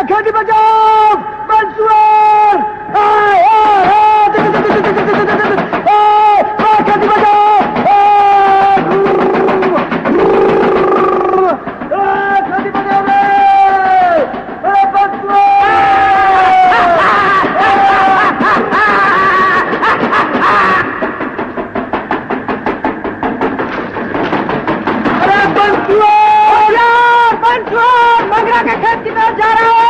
खेती बचाओ, मंसूर! खेती बचाओ! खेती बचाओ रे! मंगरा के खेत की तरफ जा रहा है।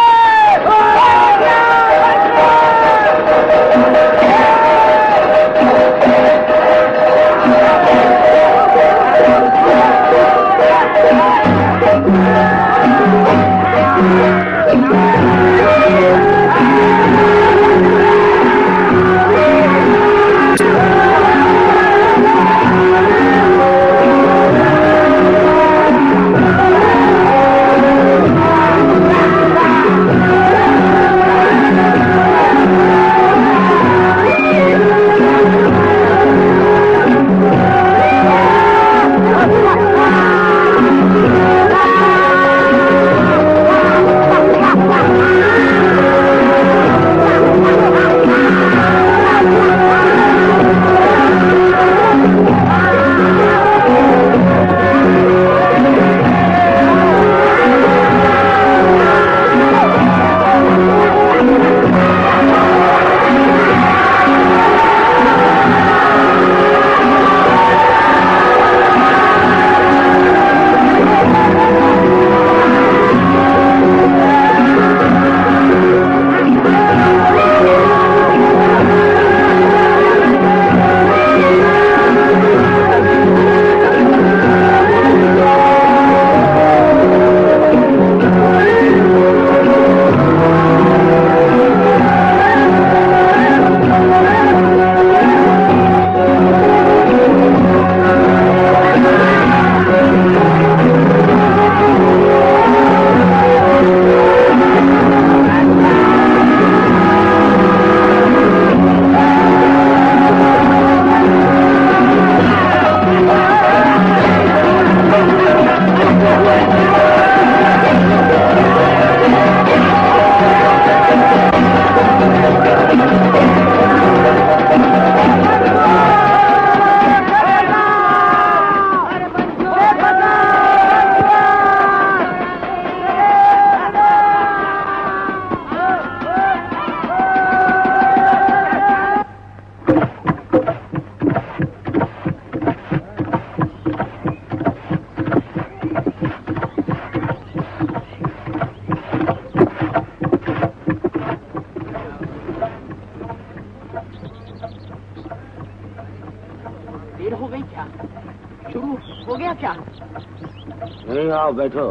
आओ बैठो,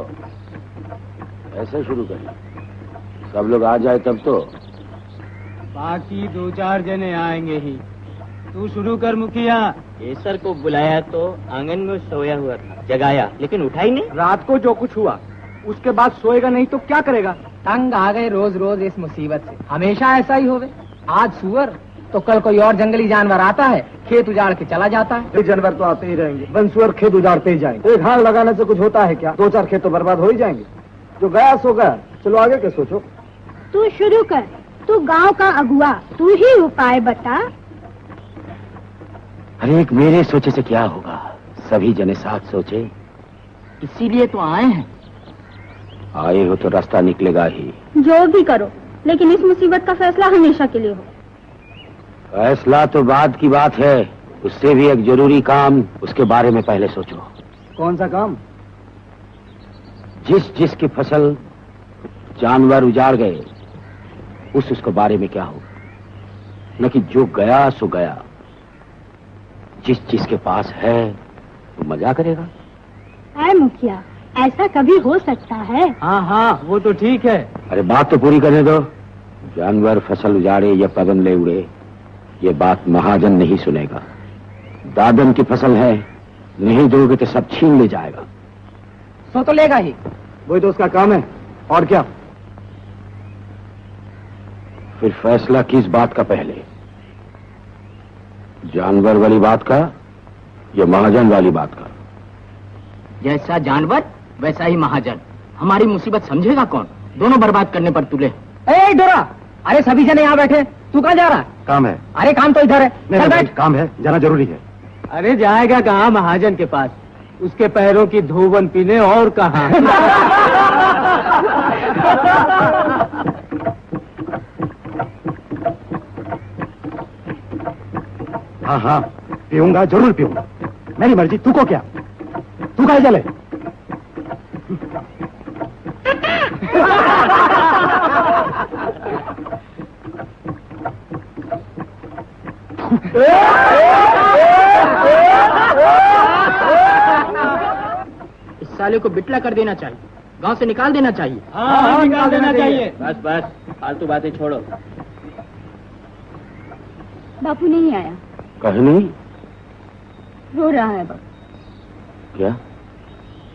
ऐसे शुरू करें, सब लोग आ जाए तब तो। बाकी 2-4 जने आएंगे ही, तू शुरू कर मुखिया। केसर को बुलाया तो आंगन में सोया हुआ था, जगाया लेकिन उठा ही नहीं। रात को जो कुछ हुआ उसके बाद सोएगा नहीं तो क्या करेगा? तंग आ गए रोज रोज इस मुसीबत से, हमेशा ऐसा ही होवे। आज सुअर तो कल कोई और जंगली जानवर आता है, खेत उजाड़ के चला जाता है। ये जानवर तो आते ही रहेंगे, बनसुअर खेत उजाड़ते ही जाएंगे। एक हाथ लगाने से कुछ होता है क्या? 2-4 खेत तो बर्बाद हो ही जाएंगे। जो गया सो गया, चलो आगे के सोचो। तू शुरू कर, तू गांव का अगुआ, तू ही उपाय बता। अरे एक मेरे सोचे से क्या होगा, सभी जने साथ सोचे, इसीलिए तो आए हैं। आए हो तो रास्ता निकलेगा ही। जो भी करो, लेकिन इस मुसीबत का फैसला हमेशा के लिए हो। फैसला तो बाद की बात है, उससे भी एक जरूरी काम, उसके बारे में पहले सोचो। कौन सा काम? जिसकी फसल जानवर उजाड़ गए, उसके बारे में क्या होगा। न कि जो गया सो गया। जिसके पास है वो मजा करेगा। अरे मुखिया, ऐसा कभी हो सकता है? हाँ हाँ, वो तो ठीक है। अरे बात तो पूरी करने दो। जानवर फसल उजाड़े या पवन ले उड़े, ये बात महाजन नहीं सुनेगा। दादन की फसल है, नहीं दोगे तो सब छीन ले जाएगा। सो तो लेगा ही, वही तो उसका काम है, और क्या। फिर फैसला किस बात का पहले, जानवर वाली बात का या महाजन वाली बात का? जैसा जानवर वैसा ही महाजन, हमारी मुसीबत समझेगा कौन? दोनों बर्बाद करने पर तुले। ए डोरा, अरे सभी जने यहाँ बैठे, तू कहाँ जा रहा? काम है। अरे काम तो इधर है। चल बैठ। काम है, जाना जरूरी है। अरे जाएगा कहाँ महाजन के पास, उसके पैरों की धोवन पीने, और कहाँ। हाँ हाँ पीऊंगा, जरूर पीऊंगा, मेरी मर्जी, तू को क्या, तू कहाँ चले? इस साले को बिटला कर देना चाहिए, गांव से निकाल देना चाहिए। हाँ, निकाल देना चाहिए। बस बस फालतू बातें छोड़ो। बापू नहीं आया, कहीं नहीं? रो रहा है बापू। क्या?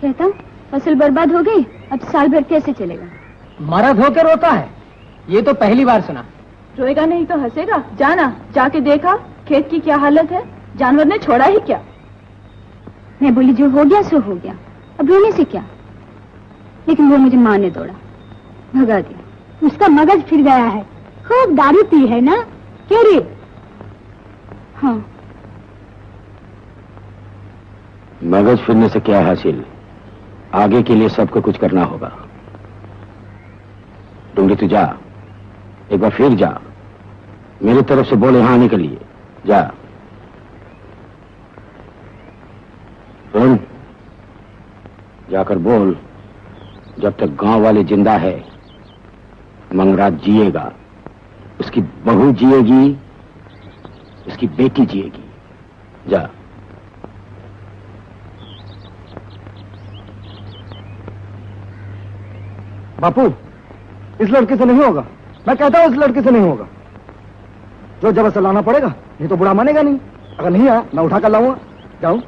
कहता फसल बर्बाद हो गई, अब साल भर कैसे चलेगा। मर्द होकर रोता है, ये तो पहली बार सुना। रोएगा नहीं तो हंसेगा। जाना, जाके देखा खेत की क्या हालत है, जानवर ने छोड़ा ही क्या। मैं बोली जो हो गया सो हो गया, अब रोने से क्या। लेकिन वो मुझे माँ ने दौड़ा, भगा दिया। उसका मगज फिर गया है, खूब दारू पी है ना। क्यों रे? हाँ। मगज फिरने से क्या हासिल? आगे के लिए सबको कुछ करना होगा। डूंगी तू जा, एक बार फिर जा, मेरी तरफ से बोले हाँ आने के लिए जा। सुन, जाकर बोल जब तक गांव वाले जिंदा है मंगराज जिएगा, उसकी बहू जिएगी, उसकी बेटी जिएगी। जा। बापू इस लड़के से नहीं होगा, मैं कहता हूँ इस लड़के से नहीं होगा। जो जबरदस्त लाना पड़ेगा, नहीं तो बुरा मानेगा नहीं। अगर नहीं आया मैं उठा कर लाऊंगा। जाऊं?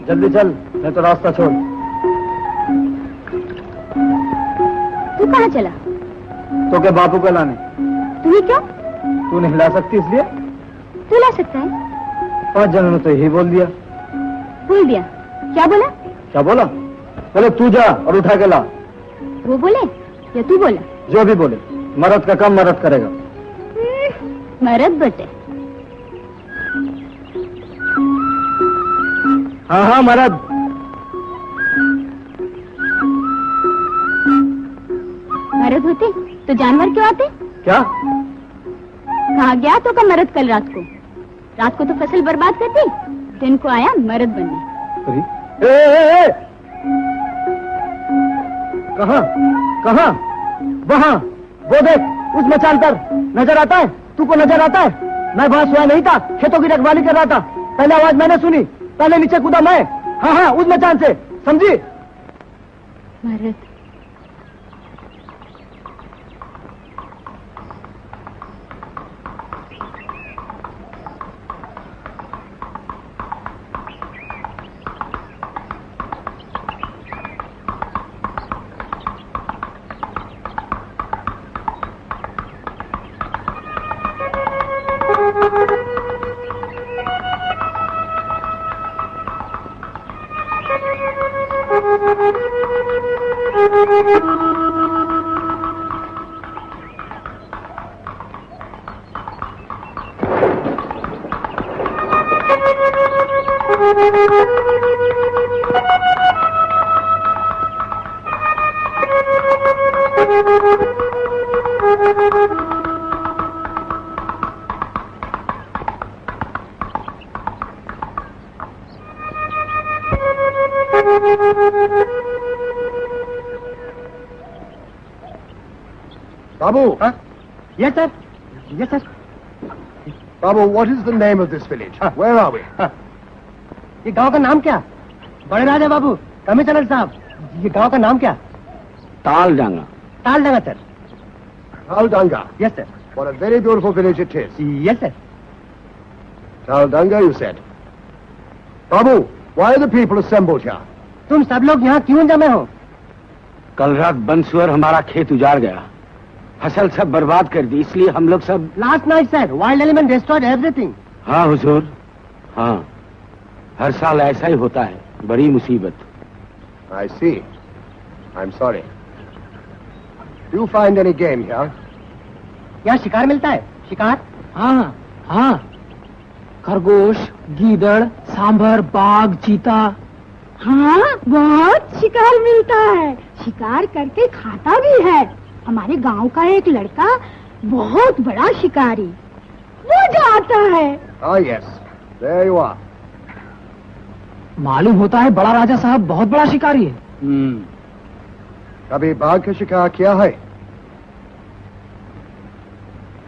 जल्दी चल, नहीं तो रास्ता छोड़। तू कहाँ चला? तो क्या बापू को लाने? तुम्हें क्यों? तू नहीं ला सकती इसलिए। तू ला सकता है। 5 जनों ने तो यही बोल दिया। बोल दिया? क्या बोला? क्या बोला? बोले तू जा और उठा के ला। वो बोले या तू बोला? जो भी बोले, मर्द का काम मर्द करेगा। मर्द बटे। हाँ हाँ मर्द। मर्द होते तो जानवर क्यों आते? क्या? कहा गया तो का मर्द कल रात को तो फसल बर्बाद करती, दिन को आया मर्द बनने। अरे ए! कहाँ कहाँ? वहाँ, वो देख, उस मचान पर नजर आता है? तू को नजर आता है? मैं वहाँ सोया नहीं था, खेतों की रखवाली कर रहा था। पहले आवाज मैंने सुनी, पहले नीचे कूदा मैं। हाँ हाँ उस मचान से, समझी? मर्द। Babu, huh? Yes, sir. Yes, sir. Babu, what is the name of this village? Where are we? ये गांव का नाम क्या? बड़े राजा बाबू, कमिश्नर साहब, ये गांव का नाम क्या? तालडांगा। तालडांगा sir. Aldanga. Yes, sir. What a very beautiful village it is. Yes, sir. Taldanga, you said. Babu, why are the people assembled here? तुम सब लोग यहाँ क्यों जमे हो? कल रात बंसुअर हमारा खेत उजाड़ गया, फसल सब बर्बाद कर दी, इसलिए हम लोग सब। Last night, sir, wild element destroyed everything. हाँ हुजूर, हाँ, हर साल ऐसा ही होता है, बड़ी मुसीबत। I see. I'm sorry. Do you find any game here? यहाँ शिकार मिलता है? शिकार? हाँ हाँ, खरगोश, गीदड़, सांभर, बाघ, चीता। हाँ, बहुत शिकार मिलता है, शिकार करके खाता भी है। हमारे गांव का एक लड़का बहुत बड़ा शिकारी, वो जाता है। Ah, yes. There you are. मालूम होता है बड़ा राजा साहब बहुत बड़ा शिकारी है। कभी बाघ का शिकार किया है?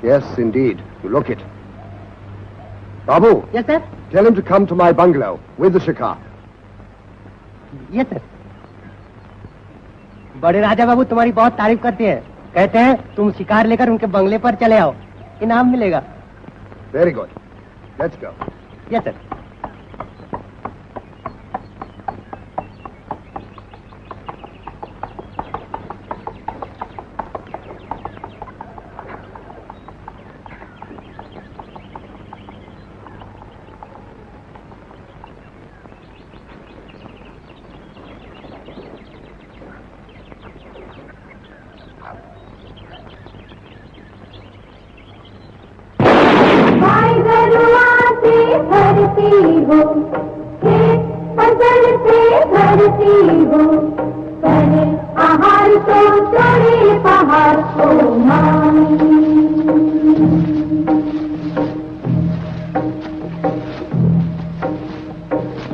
Yes, indeed. You look it. Babu, Yes, sir. tell him to come to my bungalow with the shikar. Yes, sir. बड़े राजा बाबू तुम्हारी बहुत तारीफ करते हैं, कहते हैं तुम शिकार लेकर उनके बंगले पर चले आओ, इनाम मिलेगा। Very good. Let's go. Yes, sir. भरती हो, खेत फसल से भरती हो, करे आहार तो चढ़े पहाड़ को माई।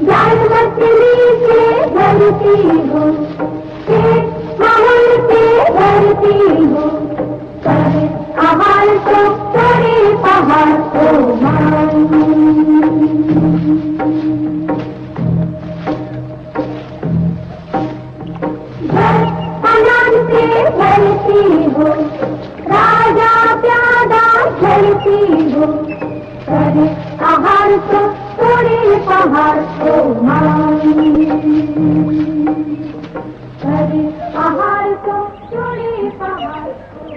जाल मछली से भरती हो, खेत माहौल से भरती हो, करे आहार तो चढ़े पहाड़ को माई। भरती हो, राजा प्यादा चलती हो, करे आहार तो थोड़े पहाड़ को माई। करे आहार तो थोड़े पहाड़ को।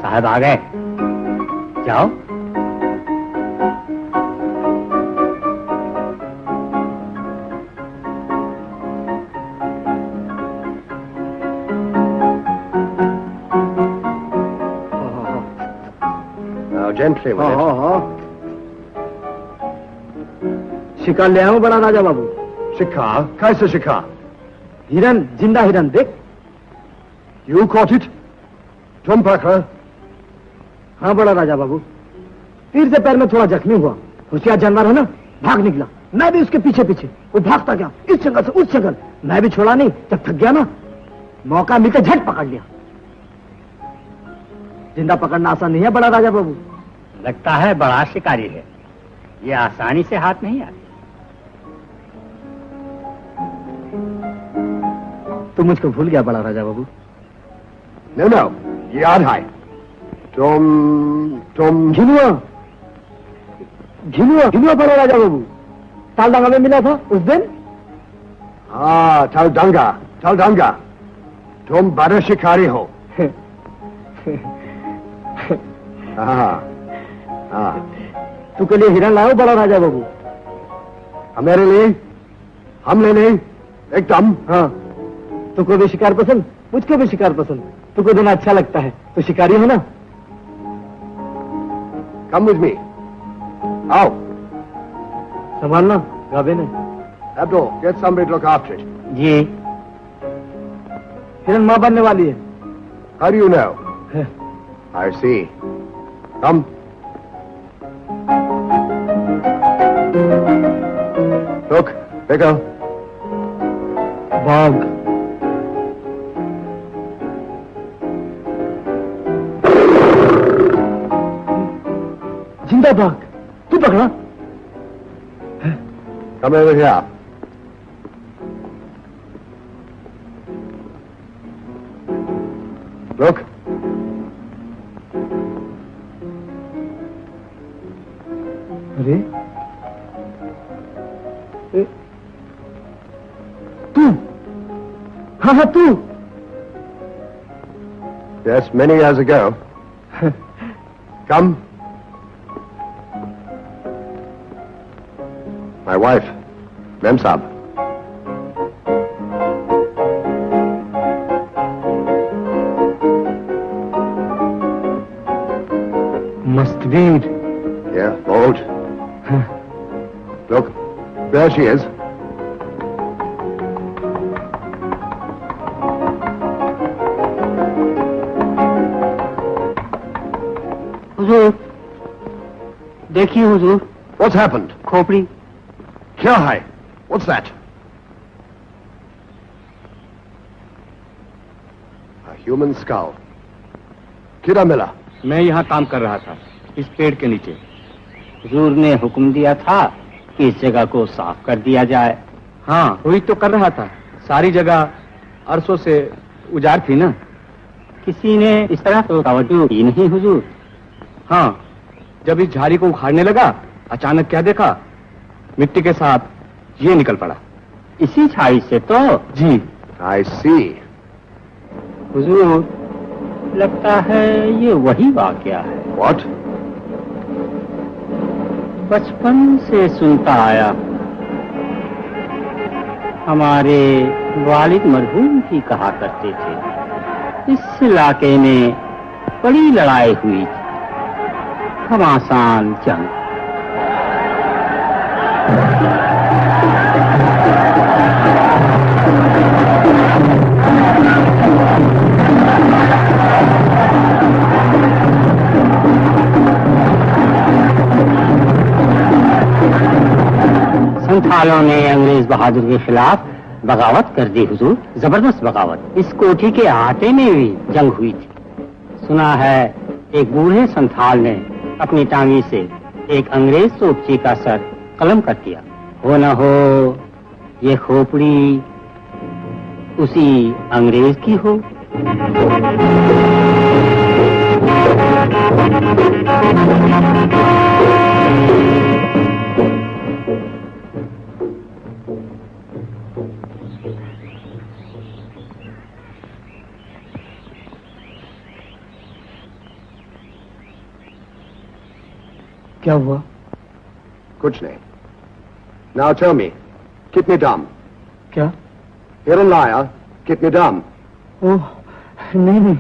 साहब आ गए, जाओ। Now, gently with it. शिकार ले आऊं बड़ा राजा बाबू? शिकार? कैसे शिकार? हिरन, जिंदा हिरन, देख। You caught it? तुम पकड़ा? हाँ बड़ा राजा बाबू, तीर से पैर में थोड़ा जख्मी हुआ। होशियार जानवर है ना, भाग निकला। मैं भी उसके पीछे पीछे। वो भागता गया इस जंगल से उस जंगल, मैं भी छोड़ा नहीं। जब थक गया ना, मौका मिलकर झट पकड़ लिया। जिंदा पकड़ना आसान नहीं है बड़ा राजा बाबू। लगता है बड़ा शिकारी है, ये आसानी से हाथ नहीं आती। तू मुझको भूल गया बड़ा राजा बाबू। No, no, याद है। तुम घिनुआ बड़ा राजा बाबू, तालडंगा में मिला था उस दिन। हाँ, तालडंगा। तुम बड़े शिकारी हो। हाँ। तू के लिए हिरन लाओ बड़ा राजा बाबू। हमारे लिए? हम ले लें एकदम। हाँ, तुमको भी शिकार पसंद, मुझको भी शिकार पसंद। तुमको देना अच्छा लगता है, तो शिकारी हो ना। Come with me. आओ। संभालना गाबे ने। Abdul, get somebody to look after it. जी। हिरन मां बनने वाली है। How do you know? I see. Come. Look, Pickle. बाघ। जिंदा बाघ, तू पकड़ा। Come over here. Look. अरे तू? हाँ तू। Yes, many years ago. Come. My wife, Mem Saab. Mustveer. Yeah, old. Look, there she is. हुजूर, देखिए हुजूर। What's happened? खोपड़ी। क्या है? What's that? A human skull. किधर मिला? मैं यहाँ काम कर रहा था, इस पेड़ के नीचे। हुजूर ने हुक्म दिया था कि इस जगह को साफ कर दिया जाए। हाँ, वही तो कर रहा था। सारी जगह अरसों से उजाड़ थी ना। किसी ने इस तरह तो तवज्जो की नहीं हुजूर। हाँ, जब इस झाड़ी को उखाड़ने लगा अचानक क्या देखा, मिट्टी के साथ ये निकल पड़ा। इसी छाई से तो। जी। I see. हुजूर, लगता है ये वही वाकया है। What? बचपन से सुनता आया, हमारे वालिद मरहूम भी कहा करते थे, इस इलाके में बड़ी लड़ाई हुई थी, घमासान जंग। संथालों ने अंग्रेज बहादुर के खिलाफ बगावत कर दी हुजूर, जबरदस्त बगावत। इस कोठी के अहाते में भी जंग हुई थी। सुना है एक बूढ़े संथाल ने अपनी टांगी से एक अंग्रेज तोपची का सर कलम कर दिया। हो न हो ये खोपड़ी उसी अंग्रेज की हो। क्या हुआ? कुछ नहीं। Now tell me, कितने दाम? क्या? हिरन लाया, कितने दाम? ओह, नहीं।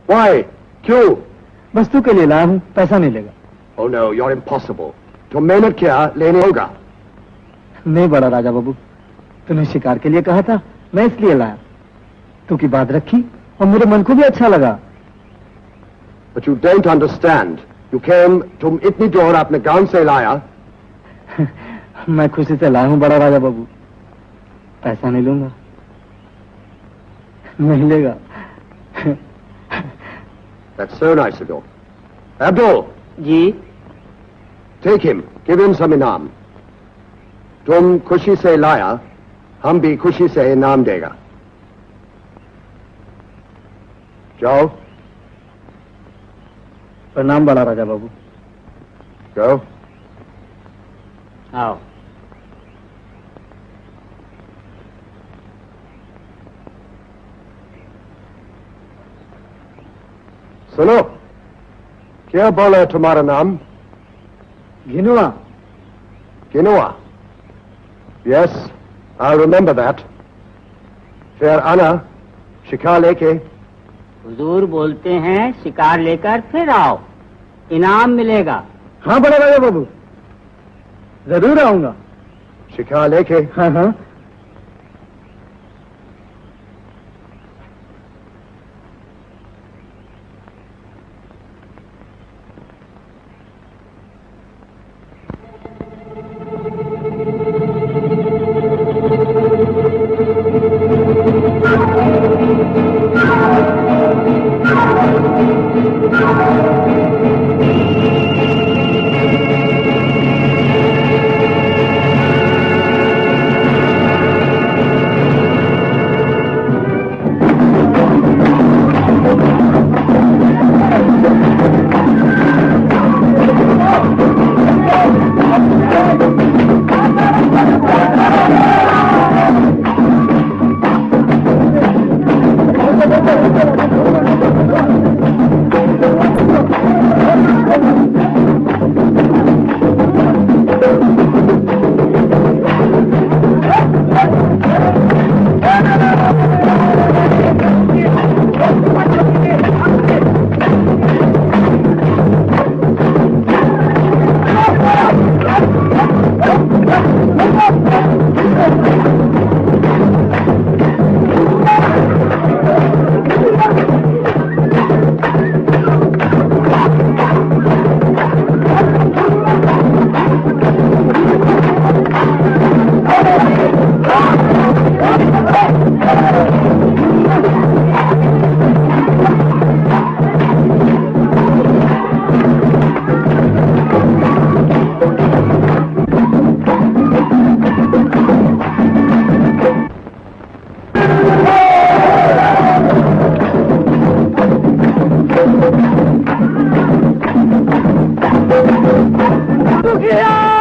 Why? क्यों? वस्तु के लिए लाया हूँ, पैसा नहीं लेगा। Oh no, you're impossible. तो मेहनत क्या लेने होगा? नहीं बड़ा राजा बाबू, तूने शिकार के लिए कहा था, मैं इसलिए लाया। तू की बात रखी और मेरे मन को भी अच्छा लगा। But you don't understand. You came, तुम इतनी दूर अपने गांव से लाया। मैं खुशी से लाया हूँ बड़ा राजा बाबू, पैसा नहीं लूंगा। नहीं लेगा। That's so nice of you. Abdul. Ji. Take him, give him some इनाम। तुम खुशी से लाया, हम भी खुशी से इनाम देगा। जाओ। प्रणाम बड़ा राजा बाबू। Go. आओ। सुनो, क्या बोला तुम्हारा नाम? घिनुआ। Ginua. Yes, I'll remember that. फिर आना, शिकार लेके। हुजूर बोलते हैं शिकार लेकर फिर आओ, इनाम मिलेगा। हाँ बड़ा राजा बाबू, जरूर आऊंगा। शिकार लेके। हाँ।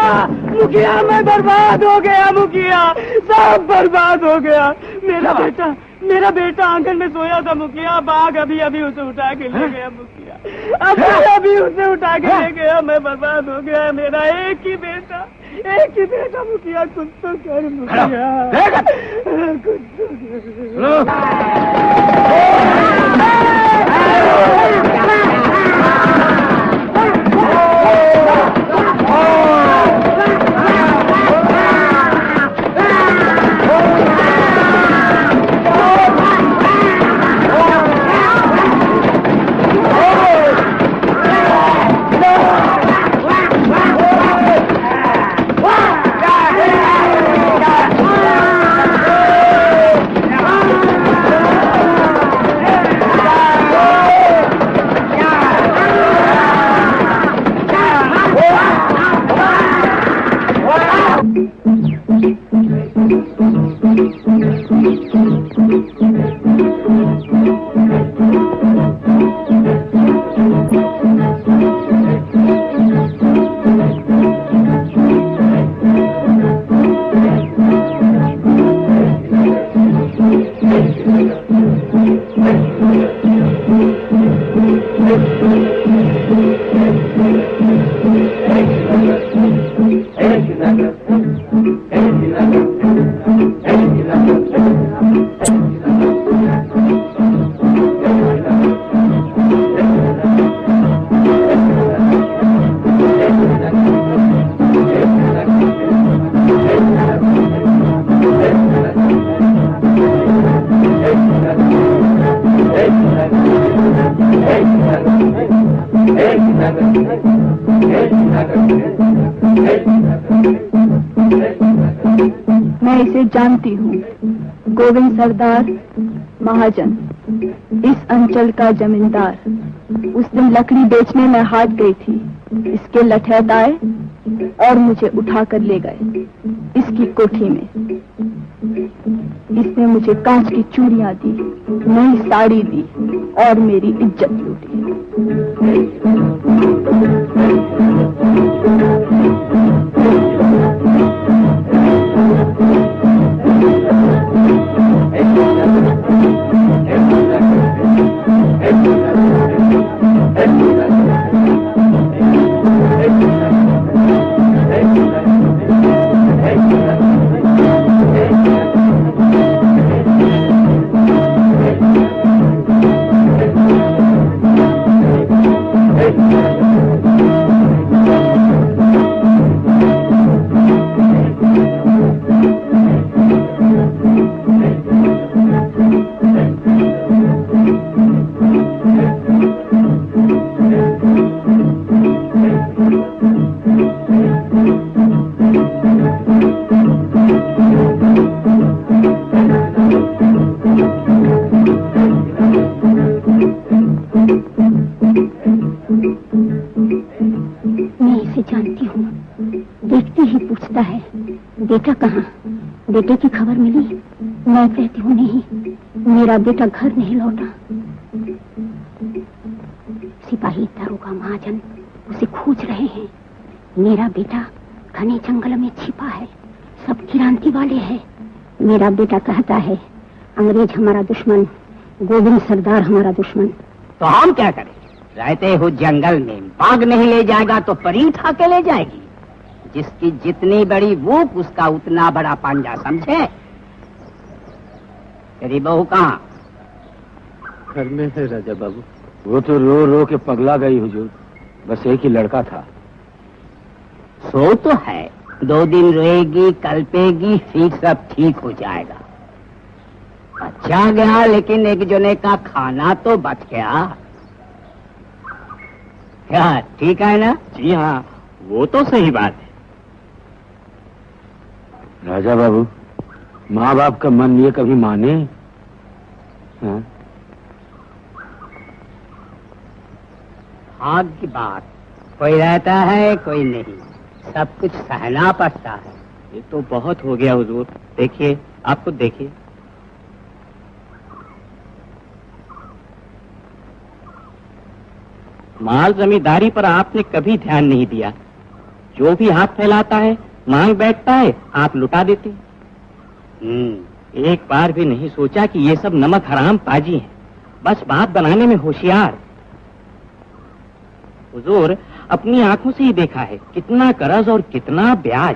मुखिया मैं बर्बाद हो गया मुखिया, सब बर्बाद हो गया। मेरा बेटा आंगन में सोया था मुखिया, बाघ अभी अभी उसे उठा के ले गया मुखिया, अभी उसे उठा के ले गया। मैं बर्बाद हो गया। मेरा एक ही बेटा मुखिया, कुछ तो कर मुखिया, कुछ तो मैं इसे जानती हूँ, गोविंद सरदार महाजन, इस अंचल का जमींदार। उस दिन लकड़ी बेचने में हाट गई थी, इसके लठैत आए और मुझे उठाकर ले गए इसकी कोठी में। इसने मुझे कांच की चूड़ियां दी, नई साड़ी दी और मेरी इज्जत लूटी। बेटा कहाँ? बेटे की खबर मिली? मैं कहती हूँ नहीं, मेरा बेटा घर नहीं लौटा। सिपाही दारोगा महाजन उसे खोज रहे हैं। मेरा बेटा घने जंगल में छिपा है, सब क्रांति वाले हैं। मेरा बेटा कहता है अंग्रेज हमारा दुश्मन, गोविंद सरदार हमारा दुश्मन। तो हम क्या करें? रहते हो जंगल में, बाघ नहीं ले जाएगा तो परी उठा के ले जाएगी। जिसकी जितनी बड़ी भूख उसका उतना बड़ा पंजा, समझे? तेरी बहू कहाँ? घर में है राजा बाबू। वो तो रो रो के पगला गई हुजूर, बस एक ही लड़का था। सो तो है, 2 दिन रोएगी, कल्पेगी, फिर सब ठीक हो जाएगा। अच्छा गया, लेकिन एक जने का खाना तो बच गया। क्या ठीक है ना? जी हाँ, वो तो सही बात है। राजा बाबू, माँ बाप का मन ये कभी माने? हाँ? भाग की बात, कोई रहता है कोई नहीं, सब कुछ सहना पड़ता है। ये तो बहुत हो गया हुजूर, देखिए, आप खुद देखिए। माल जमींदारी पर आपने कभी ध्यान नहीं दिया, जो भी हाथ फैलाता है, मांग बैठता है, आप लुटा देते हैं। एक बार भी नहीं सोचा कि ये सब नमक हराम पाजी हैं, बस बात बनाने में होशियार। हुजूर, अपनी आंखों से ही देखा है कितना कर्ज और कितना ब्याज।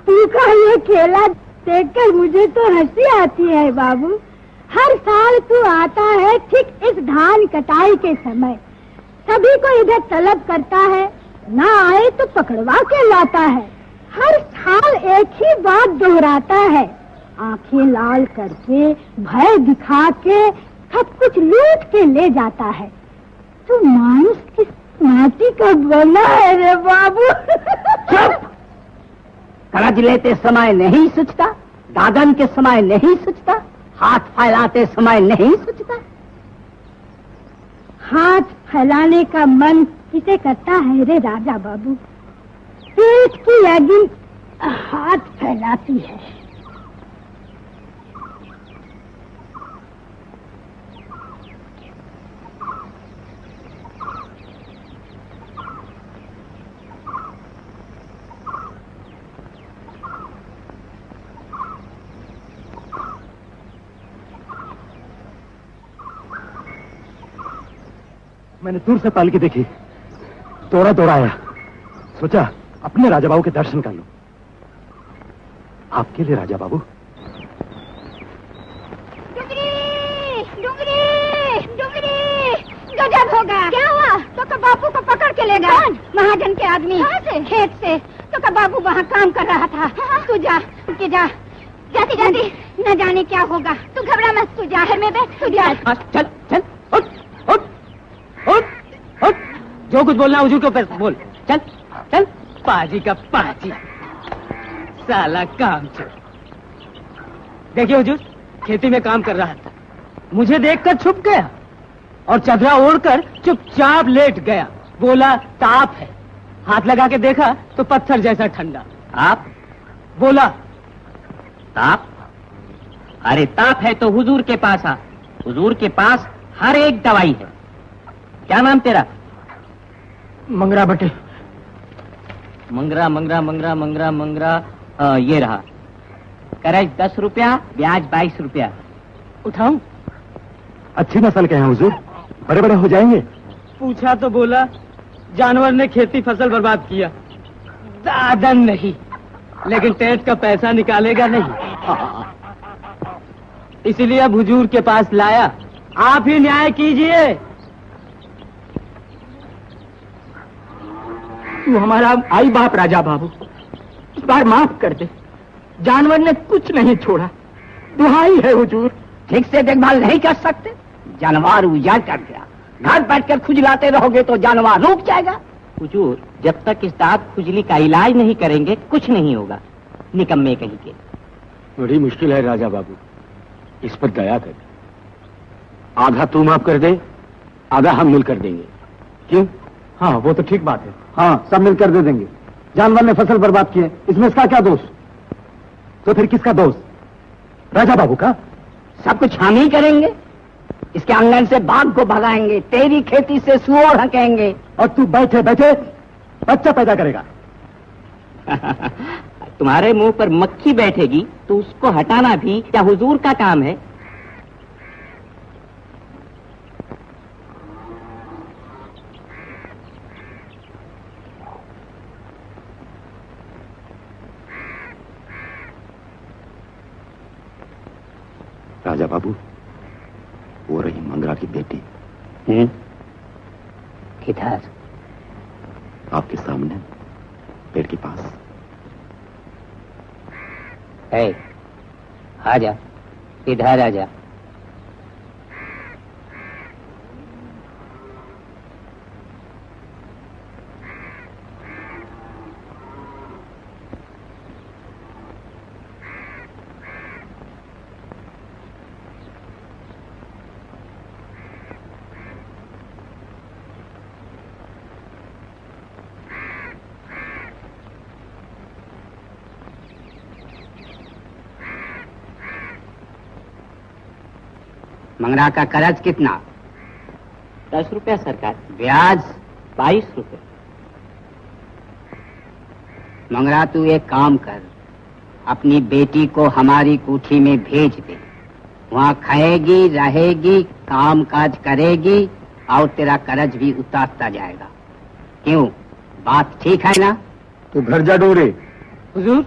तू का ये खेला देखकर मुझे तो हंसी आती है बाबू। हर साल तू आता है ठीक इस धान कटाई के समय, सभी को इधर तलब करता है, ना आए तो पकड़वा के लाता है। हर साल एक ही बात दोहराता है, आंखें लाल करके भय दिखा के सब कुछ लूट के ले जाता है। तू मानुस किस माटी का बना है रे बाबू। चुप! कर्ज लेते समय नहीं सोचता, दादन के समय नहीं सोचता, हाथ फैलाते समय नहीं सोचता। हाथ फैलाने का मन किसे करता है रे राजा बाबू? पेट की अग्नि हाथ फैलाती है। मैंने दूर से पालकी देखी, दौड़ा दौड़ा आया, सोचा अपने राजा बाबू के दर्शन कर लूं। आपके लिए राजा बाबू। गजब हो गया। क्या हुआ? तो बापू को पकड़ के ले गए महाजन के आदमी। से? खेत से। तो बाबू वहाँ काम कर रहा था। तू जा, जाती जाती न जाने क्या होगा। तू घबरा मत, तू जा, घर में बैठ, तू जा। चल चल, उठ उठ उठ उठ, जो कुछ बोलना हुजूर के ऊपर बोल। चल चल। पाजी का पाजी, साला काम चोर। देखिए हुजूर, खेती में काम कर रहा था, मुझे देखकर छुप गया और चादरा ओढ़कर चुपचाप लेट गया। बोला ताप है, हाथ लगा के देखा तो पत्थर जैसा ठंडा। आप? बोला ताप? अरे ताप है तो हुजूर के पास आ, हुजूर के पास हर एक दवाई है। क्या नाम तेरा? मंगरा बटे। मंगरा मंगरा मंगरा मंगरा मंगरा, ये रहा। कर्ज 10 रुपया, ब्याज 22 रुपया। उठाऊं? अच्छी नस्ल के हैं हुजूर, बड़े बड़े हो जाएंगे। पूछा तो बोला जानवर ने खेती फसल बर्बाद किया। दादन नहीं, लेकिन टैक्स का पैसा निकालेगा नहीं। इसीलिए अब हुजूर के पास लाया, आप ही न्याय कीजिए। तू हमारा आई बाप राजा बाबू, इस बार माफ कर दे, जानवर ने कुछ नहीं छोड़ा, दुहाई है हुजूर। ठीक से देखभाल नहीं कर सकते, जानवर उजाड़ कर गया। घर बैठकर खुजलाते रहोगे तो जानवर रुक जाएगा। हुजूर, जब तक इस दांत खुजली का इलाज नहीं करेंगे कुछ नहीं होगा। निकम्मे कहीं के। बड़ी मुश्किल है राजा बाबू, इस पर दया कर। आधा तू माफ कर दे, आधा हम मिल कर देंगे। क्यों? हाँ वो तो ठीक बात है। हाँ सब मिलकर दे देंगे। जानवर ने फसल बर्बाद की है, इसमें इसका क्या दोष? तो फिर किसका दोष? राजा बाबू का। सब कुछ हम ही करेंगे, इसके आंगन से बाघ को भगाएंगे, तेरी खेती से सुअर हकेंगे। और तू बैठे बैठे बच्चा पैदा करेगा। तुम्हारे मुंह पर मक्खी बैठेगी तो उसको हटाना भी क्या हुजूर का काम है? राजा बाबू, वो रही मंगरा की बेटी। किधर? आपके सामने, पेड़ के पास। आजा, इधर आजा। मंगरा का कर्ज कितना? 10 रुपया सरकार। ब्याज? 22 रुपए। मंगरा तू एक काम कर, अपनी बेटी को हमारी कोठी में भेज दे। वहाँ खाएगी, रहेगी, काम काज करेगी और तेरा कर्ज भी उतारता जाएगा। क्यों, बात ठीक है ना? तू घर जा डोरे। हुजूर,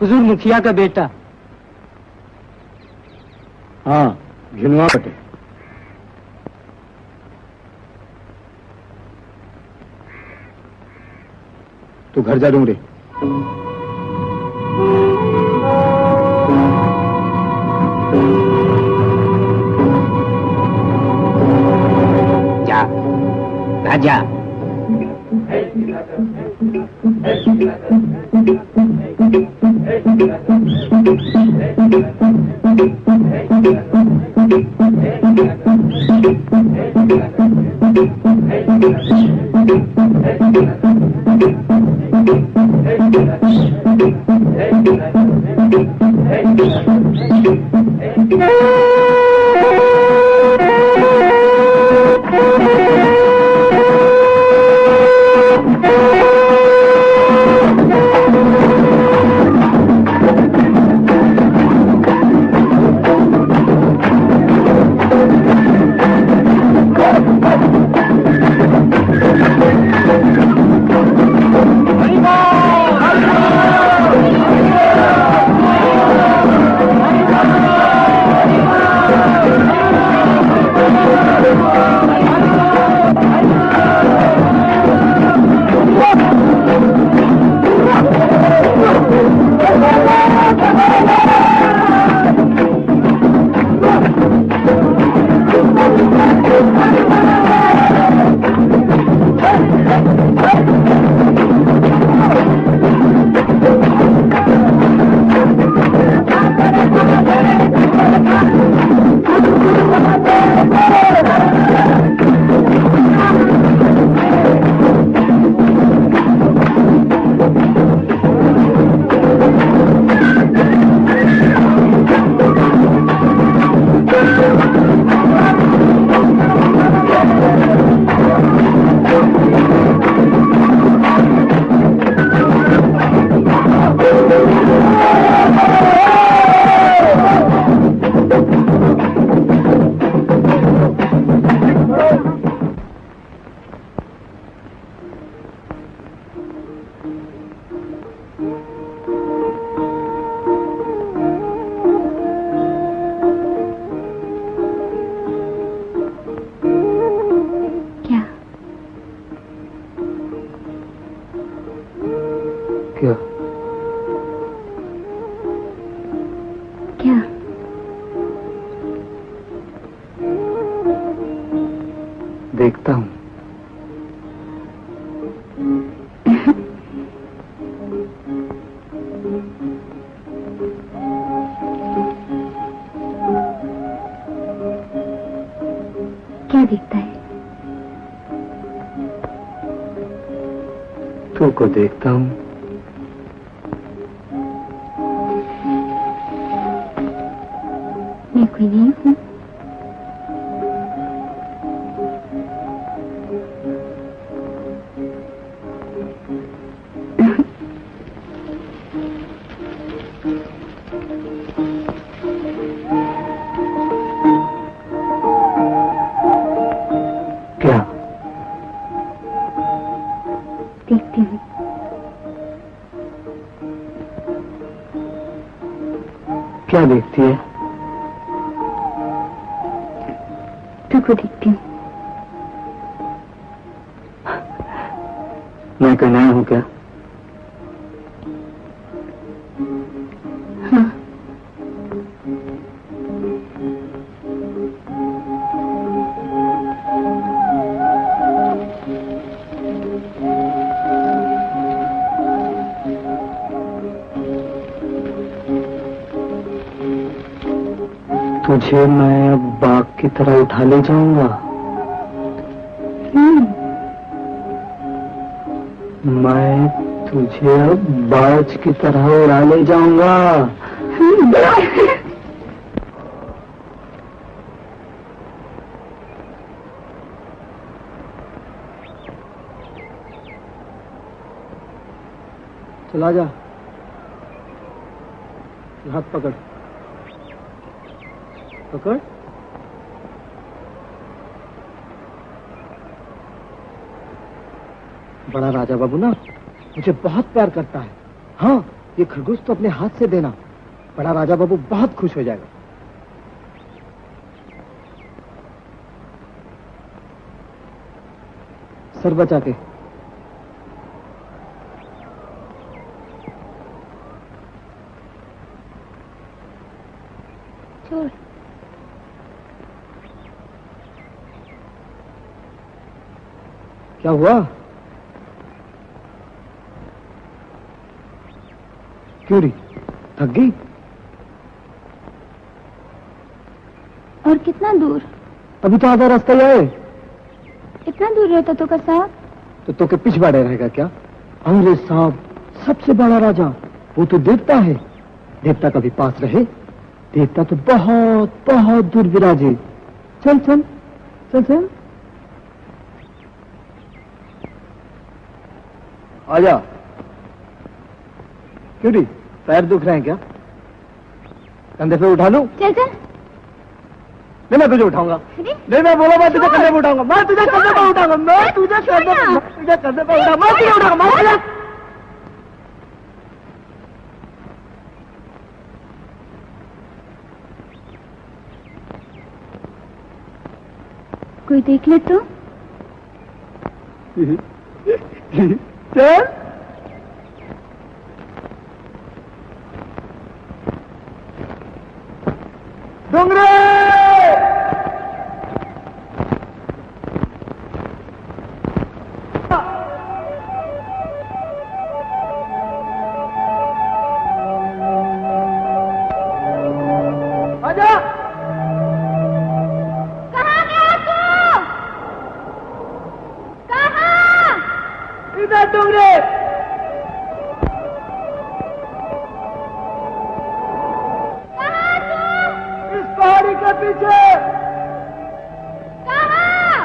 हुजूर मुखिया का बेटा। हाँ, घिनवा बटे। तू घर जा डोरे। जा, राजा। देखता हूँ। क्या दिखता है? तू को देखता हूँ। मैं कोई नहीं हूँ। देखती हूँ। क्या देखती है? तुझको देखती हूँ। मैं कोई नया हूँ क्या? हाँ। तुझे मैं अब बाघ की तरह उठा ले जाऊंगा। मैं तुझे अब बाज की तरह उड़ा ले जाऊंगा। चला जा, हाथ पकड़ पकड़। बड़ा राजा बाबू ना मुझे बहुत प्यार करता है। हाँ, ये खरगोश तो अपने हाथ से देना, बड़ा राजा बाबू बहुत खुश हो जाएगा। सर बचा के। छोड़। क्या हुआ? क्यों रही? थक गई? और कितना दूर? अभी तो आधा रास्ता ही आए। इतना दूर रहता तो कर साहब? तो के पिछ बाड़े रहेगा क्या? अंग्रेज साहब सबसे बड़ा राजा, वो तो देवता है। देवता कभी पास रहे? देवता तो बहुत बहुत दूर विराजे। चल चल चल चल, आजा। क्यों री, पैर दुख रहे हैं क्या? कंधे पे उठा लूं? चल चल। नहीं, मैं तुझे उठाऊंगा। नहीं, मैं बोला मैं तुझे कंधे पे उठाऊंगा। मैं तुझे कंधे पे उठाऊंगा। मैं तुझे कंधे पे उठाऊंगा। मैं तुझे उठाऊंगा। मैं तुझे। कोई देख ले तो। चल। डोंगरे! आजा। कहाँ गया तू? कहाँ? इधर डोंगरे। पहाड़ी के पीछे। कहाँ?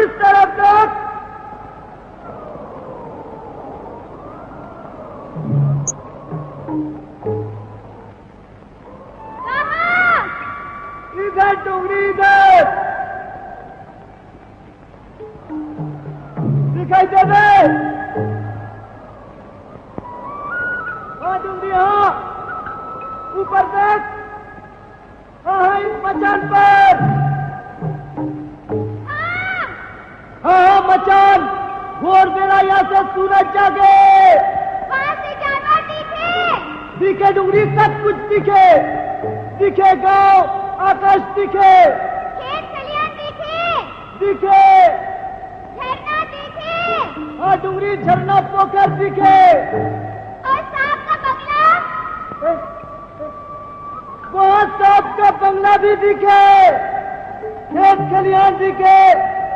इस तरफ तक। कहाँ? इधर डोंगरी, इधर दिखाई दे दे। हाँ डोंगरी, हाँ ऊपर देख। हाँ, इस मचान पर। हाँ, मचान। घोर बेला यहाँ से सूरज जागे। वहाँ से जानवर दिखे। दिखे डूंगरी, सब कुछ दिखे। दिखे गांव, आकाश दिखे। खेत खलियान दिखे। दिखे। झरना दिखे। हाँ डूंगरी, झरना पोखर दिखे। और सांप का बंगला। वहाँ सांप का बंगला भी दिखे। खेत खलियान दिखे।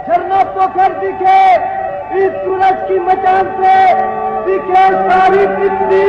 झरना पोखर दिखे। इस सूरज की मचान से दिखे सारी पृथ्वी।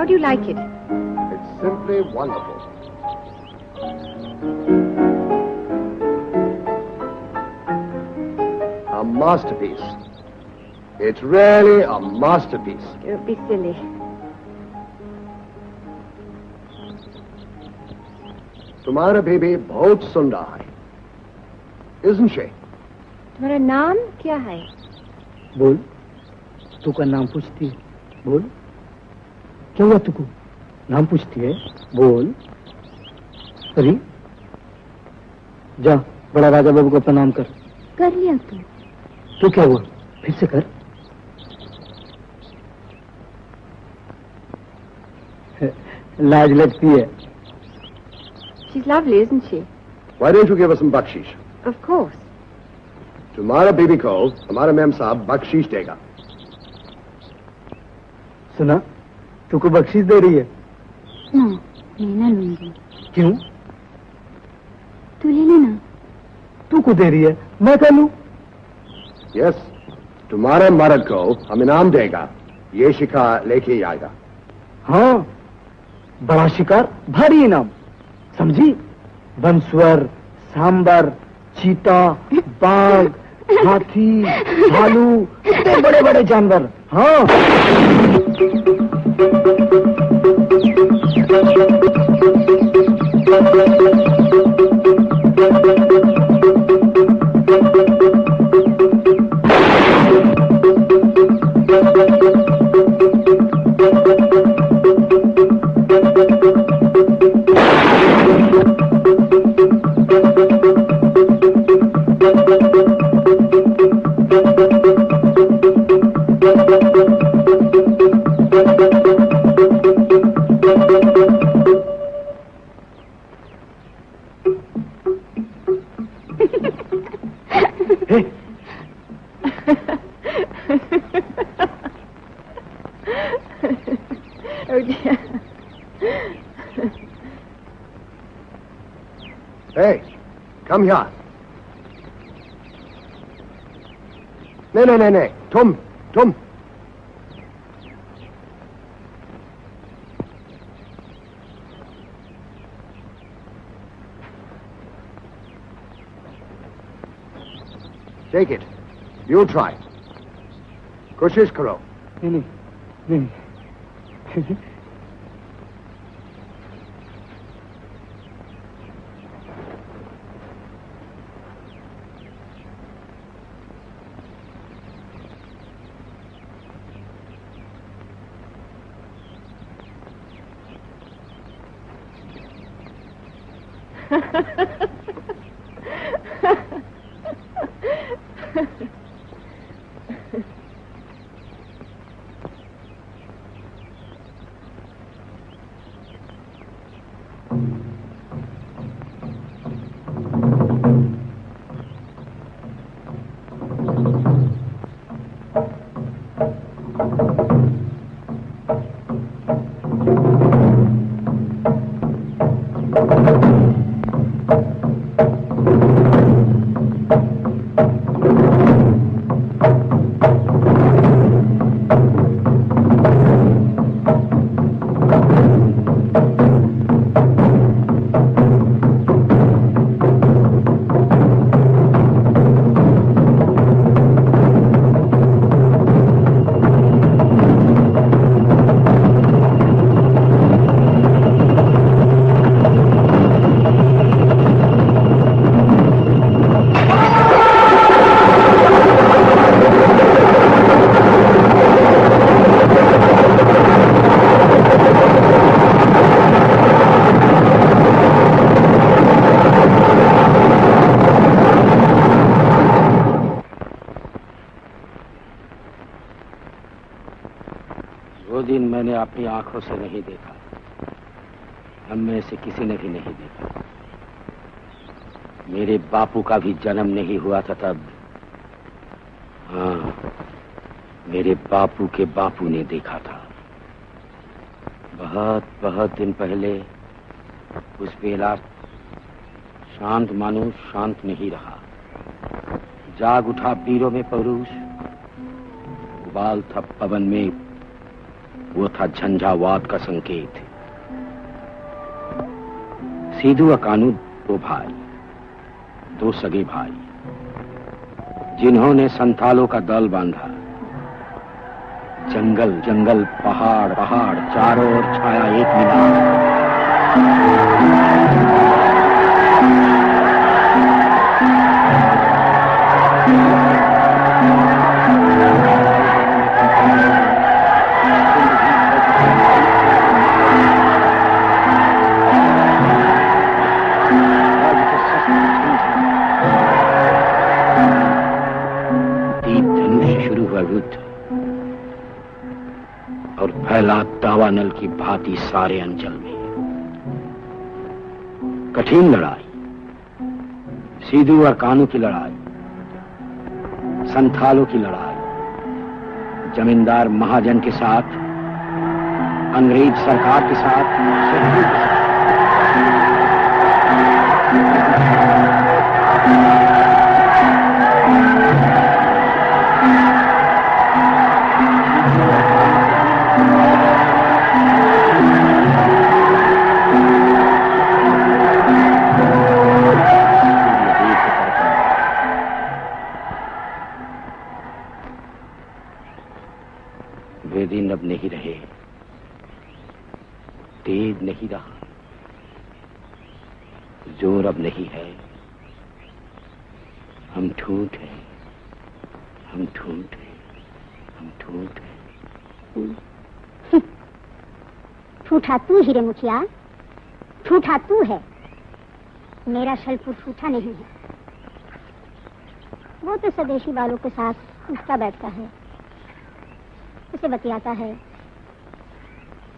How do you like it? It's simply wonderful. A masterpiece. It's really a masterpiece. Don't be silly. तुम्हारा बेबी बहुत सुंदर है, isn't she? तुम्हारा नाम क्या है? बोल, तू का नाम पूछती है, बोल। क्या हुआ तुको? नाम पूछती है, बोल। अरे जा, बड़ा राजा बाबू को प्रणाम कर। कर लिया तू? तो क्या हुआ, फिर से कर। लाज लगती है। She's lovely, isn't she? Why don't you give us some bakshish? Of course. तुम्हारा बेबी को हमारा मैम साहब बख्शीश देगा। सुना, तुको बख्शीश दे रही है? ना, मैं ना लूंगी। क्यों? तू ले लेना। तू को दे रही है, मैं कर लूं? यस, तुम्हारे मर्द को हम इनाम देगा, ये शिकार लेके आएगा। हाँ, बड़ा शिकार, भारी इनाम, समझी? बंसुअर, सांबर, चीता, बाघ, हाथी, भालू, इतने बड़े बड़े जानवर। हाँ। Oh dear. Hey, come here. नहीं, तुम। Take it. You try. कोशिश करो। नहीं। अपनी आंखों से नहीं देखा, हम में से किसी ने भी नहीं देखा। मेरे बापू का भी जन्म नहीं हुआ था तब। हाँ, मेरे बापू के बापू ने देखा था। बहुत बहुत दिन पहले उस बेला शांत मानुष शांत नहीं रहा। जाग उठा पीरों में परूष, उबाल था पवन में वो था झंझावात का संकेत। सीधू और कानू दो भाई, दो सगे भाई, जिन्होंने संथालों का दल बांधा। जंगल जंगल, पहाड़ पहाड़, चारों ओर छाया एक मिलान। और फैला दावानल की भांति सारे अंचल में। कठिन लड़ाई, सीधू और कानू की लड़ाई, संथालों की लड़ाई, जमींदार महाजन के साथ, अंग्रेज सरकार के साथ, शत्रुओं के साथ। वे दिन अब नहीं रहे, तेज नहीं रहा, जोर अब नहीं है। हम ठूठ हैं, हम ठूठ हैं, हम ठूठ हैं। ठूठा तू ही रे मुखिया, ठूठा तू है। मेरा शलपुर ठूठा नहीं है। वो तो स्वदेशी वालों के साथ उठता बैठता है, उसे बतियाता है।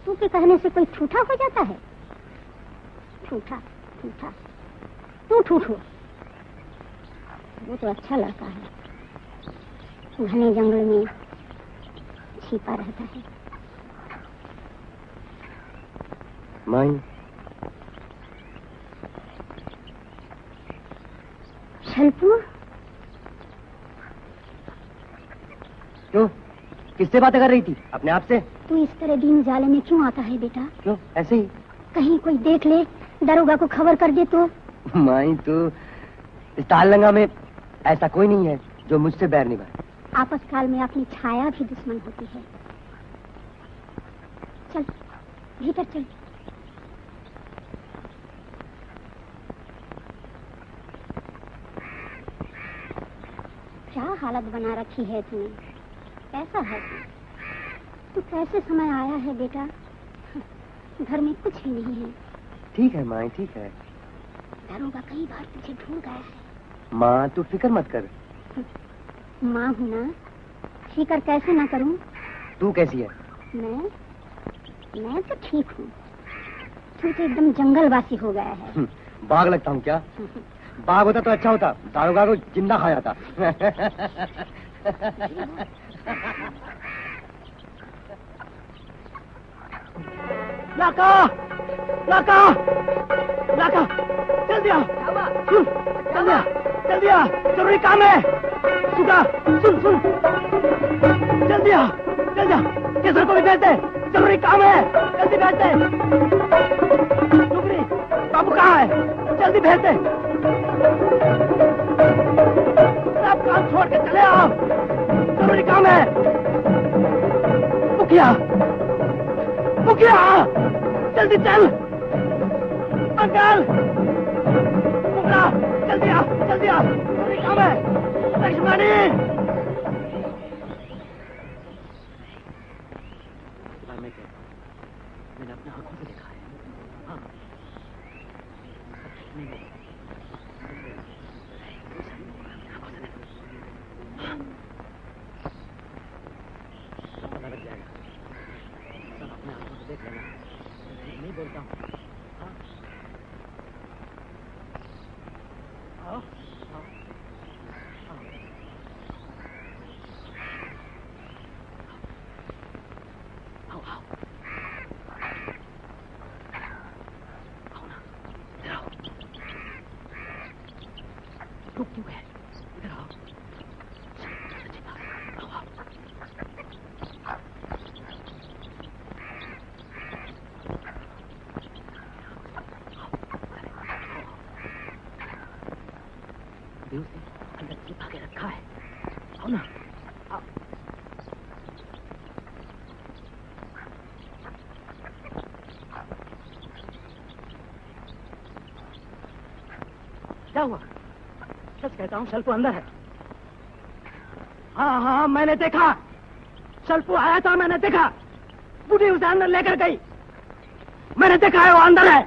तू के कहने से कोई ठूठा हो जाता है? ठूठा ठूठा, तू ठूठ हो। वो तो अच्छा लड़का है, घने जंगल में छिपा रहता है। माई, शलपुर, क्यों? किससे बातें कर रही थी? अपने आप से? तू इस तरह दिन उजाले में क्यों आता है बेटा? क्यों? ऐसे ही। कहीं कोई देख ले, दरोगा को खबर कर दे तो? माई, तो इस तालंगा में ऐसा कोई नहीं है जो मुझसे बैर निभाए। आपातकाल में अपनी छाया भी दुश्मन होती है। चल भीतर चल। क्या हालत बना रखी है तूने? कैसा है तू? कैसे समय आया है बेटा? घर में कुछ भी नहीं है। ठीक है माई, ठीक है। दरोगा कई बार तुझे ढूंढ गया है। माँ, तू फिक्र मत कर। माँ हूँ ना, फिक्र कैसे ना करूँ? तू कैसी है? मैं तो ठीक हूँ। तू तो एकदम जंगलवासी हो गया है। बाघ लगता हूँ क्या? बाघ होता तो अच्छा होता, दारोगा को जिंदा खा जाता। लाका, लाका, लाका, जल्दी आ, सुन, जल्दी आ, जल्दी आ, जरूरी काम है। सुधा, सुन, सुन, जल्दी आ, जल्दी आ, केसर को भी भेज दे, जरूरी काम है, जल्दी भेज दे। टुकड़ी, बाबू कहाँ है? जल्दी भेज दे। सब काम छोड़ के चले आओ, जरूरी काम है। मुखिया, मुखिया, जल्दी चल। अंकल, मुखिया, जल्दी आ, जल्दी आ, जरूरी काम है। लक्ष्मणी, मैंने अपने आंखों से देखा है। हाँ। सब पता लग जाएगा। सब अपने आंखों से देख लेना। नहीं बोलता हूँ। हाँ। आओ, आओ, आओ, आओ, आओ, आओ ना, इधर आओ। रुक क्यों गए? इधर आओ। आओ, आओ। दिनों से अंदर छिपा के रखा है। आओ ना, आओ। क्या हुआ? सच कहता हूँ, शल्पू अंदर है। हाँ हाँ, मैंने देखा, शल्पू आया था, मैंने देखा। बूढ़ी उसे अंदर लेकर गई, मैंने देखा है, वो अंदर है।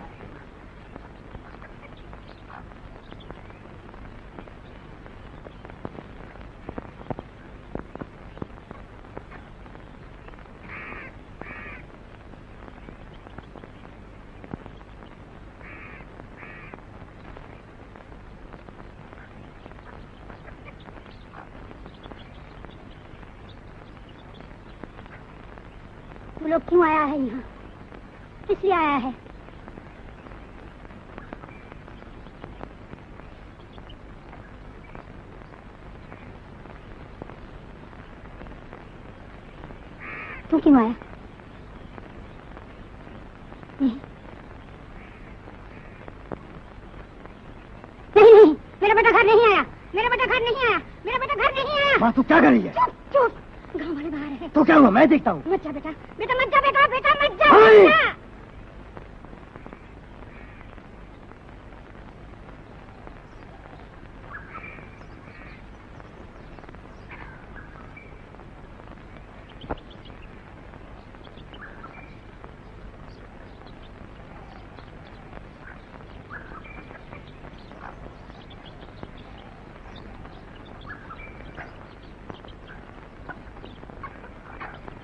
वो लोग क्यों आया है यहाँ? किस लिए आया है? तू क्यों आया? नहीं, मेरा बेटा घर नहीं आया, मेरा बेटा घर नहीं आया, मेरा बेटा घर नहीं आया। माँ, तू क्या कर रही है? चुप चुप, गाँव वाले बाहर है। तो क्या हुआ? मैं देखता हूँ। मत जा बेटा, बेटा मत जा, बेटा बेटा मत जा, मत जा।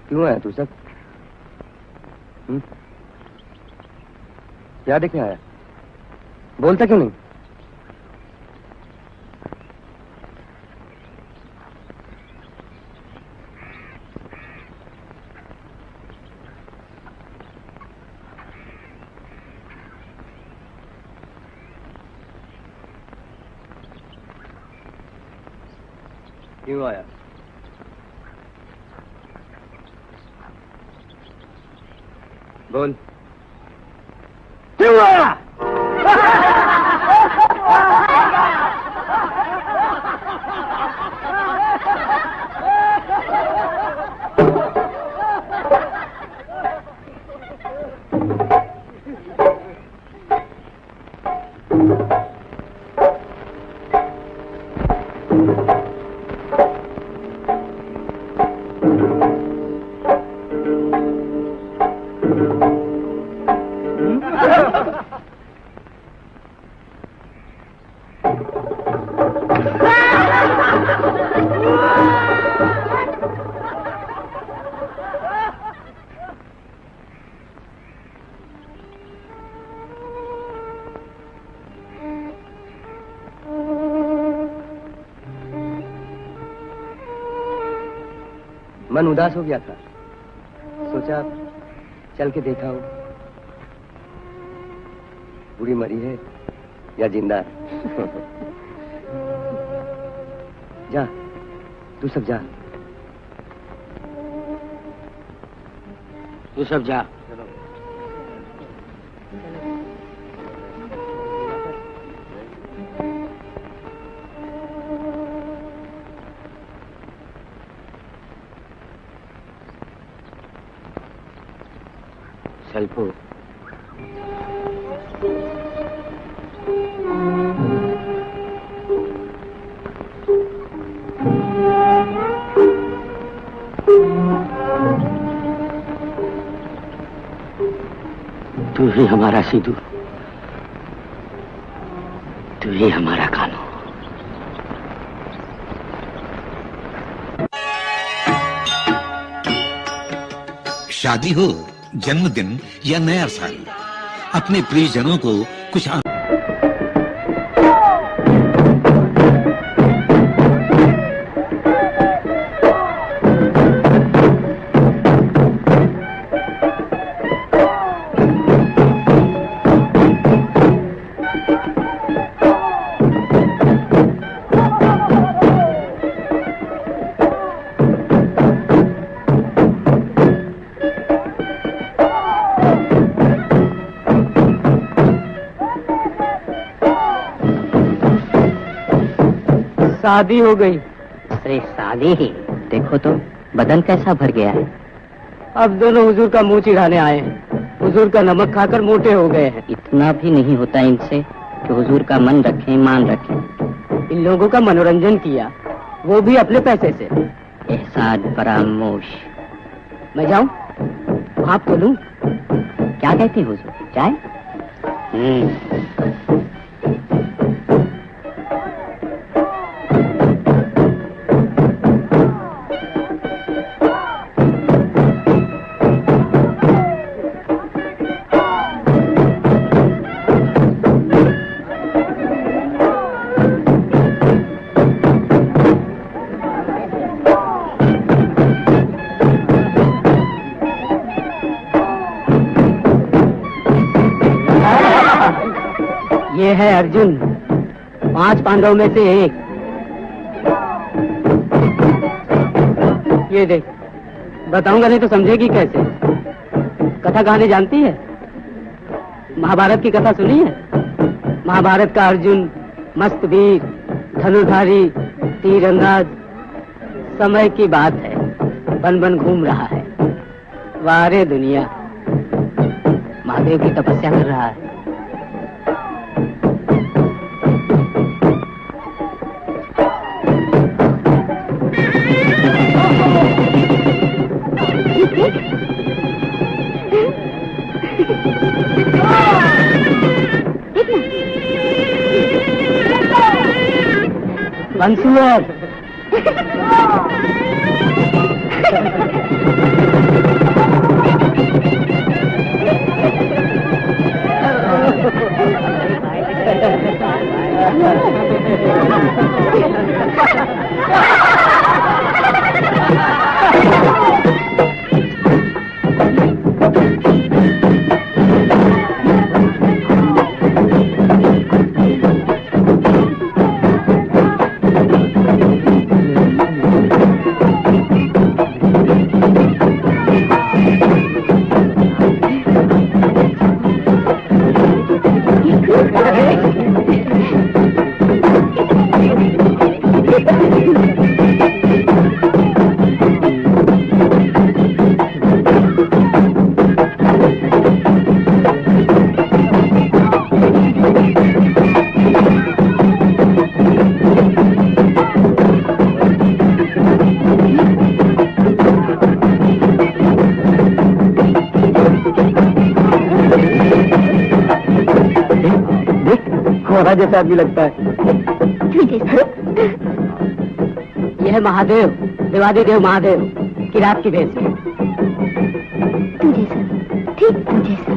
क्यों आया तू सब? क्या देखने आया? बोलता क्यों नहीं? क्यों आया? बोल, क्यों आया? मन उदास हो गया था, सोचा चल के देखा हूं बूढ़ी मरी है या जिंदा है। जा, तू सब जा, तू सब जा। शल्पू, तू ही हमारा सिद्धू, तू ही हमारा कानू। शादी हो, जन्मदिन या नया साल, अपने प्रियजनों को कुछ शादी हो गई। अरे शादी ही, देखो तो बदन कैसा भर गया है। अब दोनों हुजूर का मुंह चिढ़ाने आए हैं। हुजूर का नमक खाकर मोटे हो गए हैं। इतना भी नहीं होता इनसे कि हुजूर का मन रखें, ईमान रखें। इन लोगों का मनोरंजन किया, वो भी अपने पैसे से। एहसान फरामोश। मैं जाऊं? भाप तो लूं? क्या कहते हैं हुजूर, चाय? ये है अर्जुन, 5 पांडवों में से एक। ये देख, बताऊंगा नहीं तो समझेगी कैसे। कथा कहानी जानती है? महाभारत की कथा सुनी है? महाभारत का अर्जुन मस्त वीर, धनुर्धारी, तीरंदाज। समय की बात है, बन बन घूम रहा है। वारे दुनिया, महादेव की तपस्या कर रहा है। बंसुअर। जैसा आदमी लगता है। यह है महादेव, देवादिदेव महादेव, किरात की भेष में। तू जैसा, ठीक तू जैसा।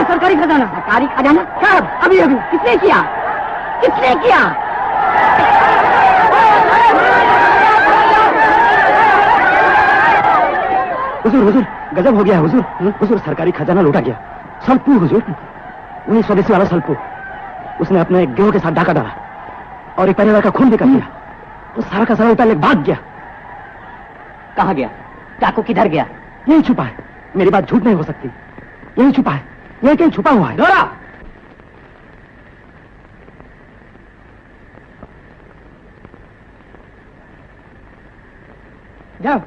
सरकारी खजाना। सरकारी खजाना कब? अभी अभी। किसने किया? किसने किया? हुजूर हुजूर गजब हो गया है हुजूर। हुजूर सरकारी खजाना लूटा गया। सल्पू हुजूर, उन्हीं स्वदेशी वाला सल्पू। उसने अपने एक गिरोह के साथ डाका डाला और एक परिवार का खून भी कर दिया। वो सारा का सारा लूटा ले भाग गया। कहाँ गया? डाकू किधर गया? यही छुपा है। मेरी बात झूठ नहीं हो सकती। यही छुपा है, यही कहीं छुपा हुआ है। डोरा! जाओ।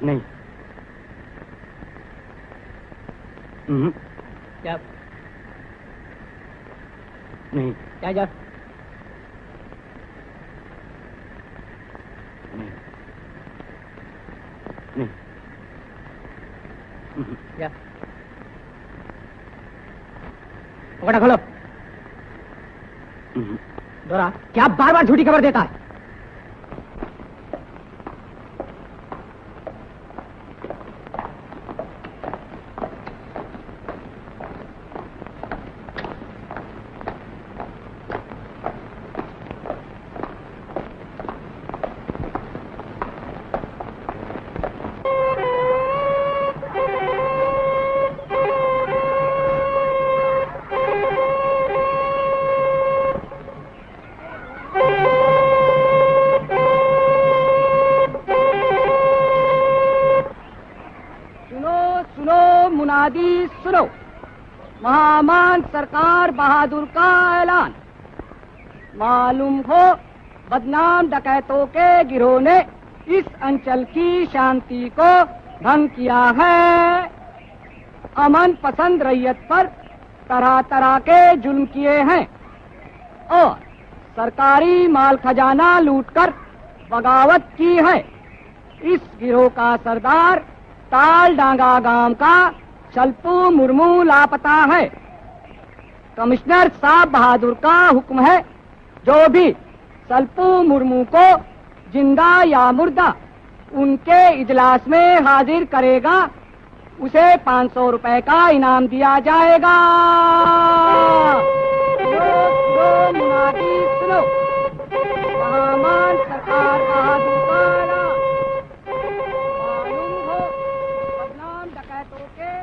नहीं। जा। नहीं। जा जा। नहीं। नहीं। जा। पकड़ा खोलो। डोरा, क्या बार बार झूठी खबर देता है? सुनो, महामान सरकार बहादुर का ऐलान। मालूम हो बदनाम डकैतों के गिरोह ने इस अंचल की शांति को भंग किया है। अमन पसंद रैयत पर तरह तरह के जुल्म किए हैं और सरकारी माल खजाना लूटकर बगावत की है। इस गिरोह का सरदार तालडांगा गांव का सल्पू मुर्मू लापता है। कमिश्नर साहब बहादुर का हुक्म है, जो भी सल्पू मुर्मू को जिंदा या मुर्दा उनके इजलास में हाजिर करेगा उसे 500 रुपए का इनाम दिया जाएगा। मुनादी सुनो, महामान सरकार बहादुर का ऐलान। मालूम हो बदनाम डकैतों के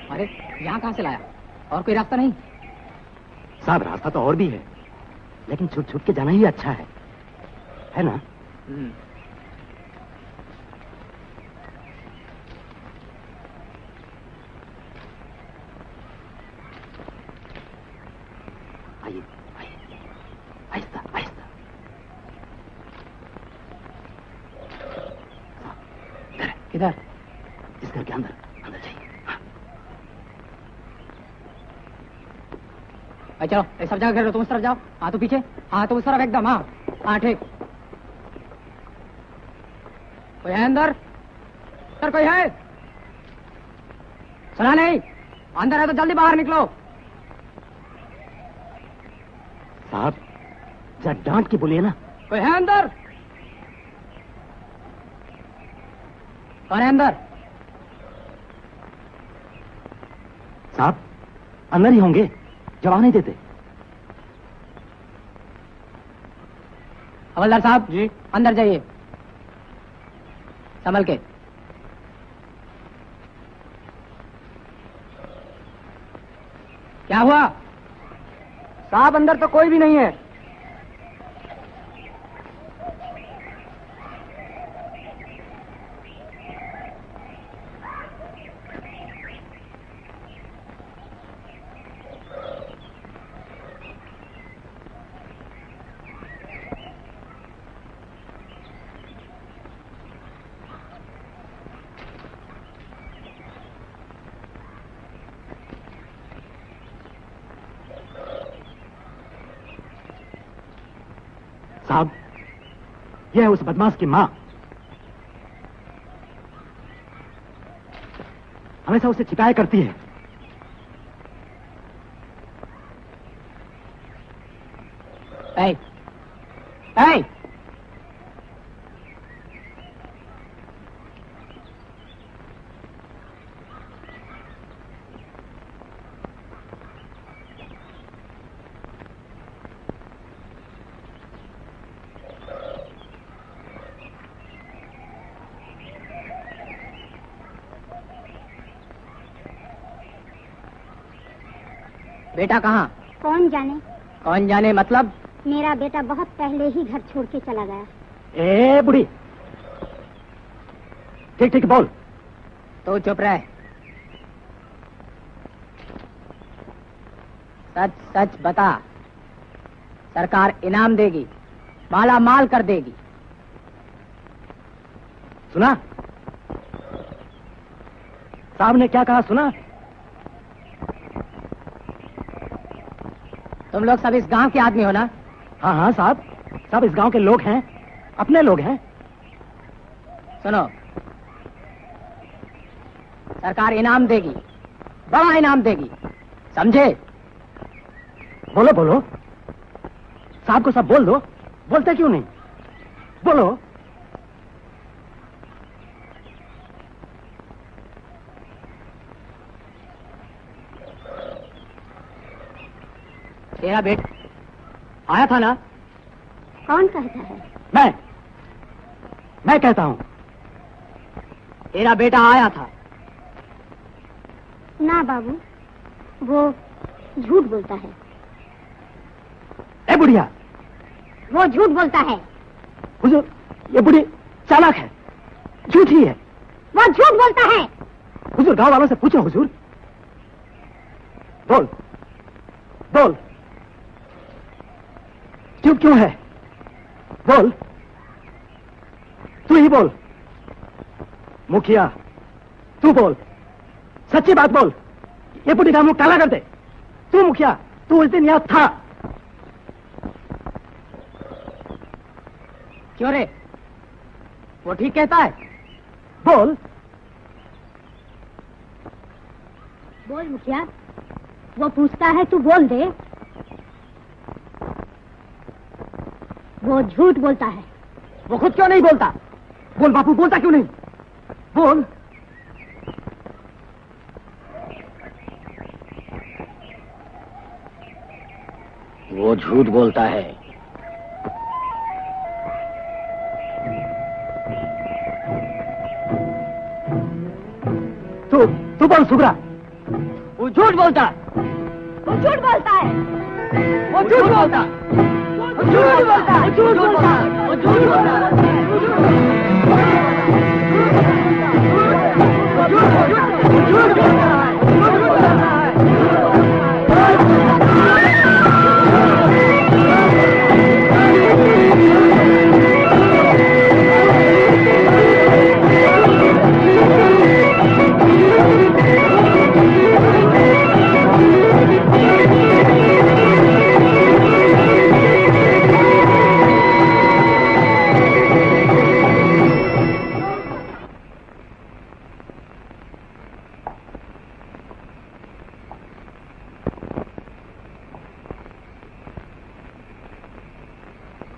अरे यहाँ कहाँ से लाया? और कोई रास्ता नहीं? साहब रास्ता तो और भी है, लेकिन छुट छुट के जाना ही अच्छा है ना? आइए आइए, आहिस्ता आहिस्ता। किधर? इस घर के अंदर जाइए। चलो सब जगह घेरो, तुम उस तरफ जाओ। हाँ तो पीछे, हाँ तो उस तरफ एकदम। हाँ हाँ ठीक। कोई है अंदर? अंदर कोई है? सुना नहीं? अंदर है तो जल्दी बाहर निकलो। साहब जरा डांट के बोलिए ना। कोई है अंदर? कौन है अंदर? साहब अंदर ही होंगे, जवाब नहीं देते। हवलदार साहब जी, अंदर जाइए, संभल के। क्या हुआ? साहब अंदर तो कोई भी नहीं है। साहब, यह है उस बदमाश की माँ। हमेशा उसे छिपाया करती है। Hey! Hey! बेटा कहाँ? कौन जाने? कौन जाने मतलब? मेरा बेटा बहुत पहले ही घर छोड़ के चला गया। ए बुढ़ी, ठीक ठीक बोल। तो चुप रहे। सच सच बता। सरकार इनाम देगी, माला माल कर देगी। सुना? साहब ने क्या कहा सुना? तुम लोग सब इस गांव के आदमी हो ना? हाँ हाँ साहब, सब इस गांव के लोग हैं, अपने लोग हैं। सुनो, सरकार इनाम देगी, बड़ा इनाम देगी, समझे? बोलो बोलो, साहब को सब बोल दो। बोलते क्यों नहीं? बोलो। तेरा बेटा आया था ना? कौन कहता है? मैं कहता हूँ। तेरा बेटा आया था। ना बाबू, वो झूठ बोलता है। ए बुढ़िया, वो झूठ बोलता है। हुजूर, ये बुढ़ी चालाक है, झूठी है। वो झूठ बोलता है। हुजूर, गांव वालों से पूछो हुजूर। बोल बोल, चुप क्यों है? बोल, तू ही बोल। मुखिया, तू बोल, सच्ची बात बोल। ये बुढ़ी का मुंह काला कर दे। तू मुखिया, तू उस दिन यहां था। क्यों रे? वो ठीक कहता है? बोल बोल मुखिया, वो पूछता है तू बोल दे। वो झूठ बोलता है। वो खुद क्यों नहीं बोलता? बोल बापू, बोलता क्यों नहीं? बोल। वो झूठ बोलता है। तू बोल सुगरा। वो झूठ बोलता। वो झूठ बोलता है। वो झूठ बोलता। वो झूठ बोलता है। झूठ बोलता। वो झूठ बोलता।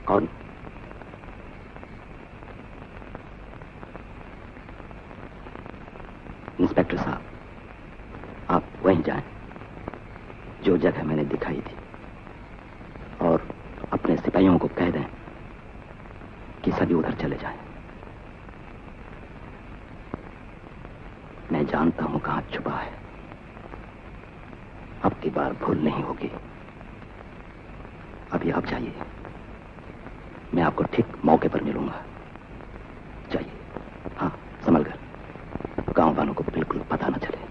कौन? इंस्पेक्टर साहब, आप वहीं जाएं जो जगह मैंने दिखाई थी, और अपने सिपाहियों को कह दें कि सभी उधर चले जाएं। मैं जानता हूं कहां छुपा है। अब की बार भूल नहीं होगी। अभी आप जाइए, मैं आपको ठीक मौके पर मिलूंगा। जाइए। हाँ, संभल कर, गांव वालों को बिल्कुल पता न चले।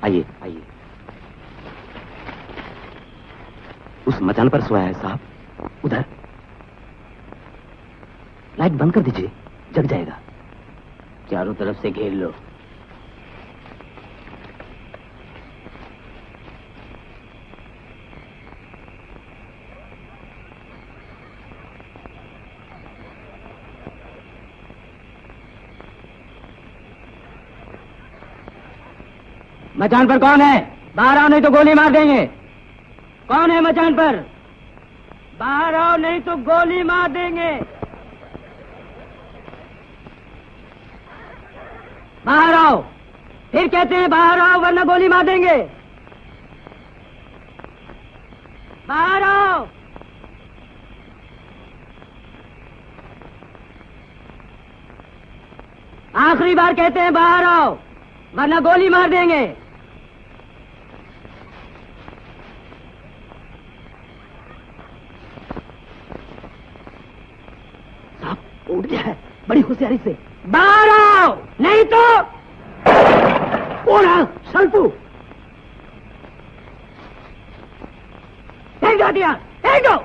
आइए आइए। उस मचान पर सोया है साहब, उधर। लाइट बंद कर दीजिए, जग जाएगा। चारों तरफ से घेर लो। मचान पर कौन है? बाहर आओ नहीं तो गोली मार देंगे। कौन है मचान पर? बाहर आओ नहीं तो गोली मार देंगे। बाहर आओ, फिर कहते हैं बाहर आओ वरना गोली मार देंगे। बाहर आओ। आखिरी बार कहते हैं बाहर आओ वरना गोली मार देंगे। उठ गया है, बड़ी होशियारी से। बाहर आओ नहीं तो सल्पू फेंक दो दिया, फेंक दो।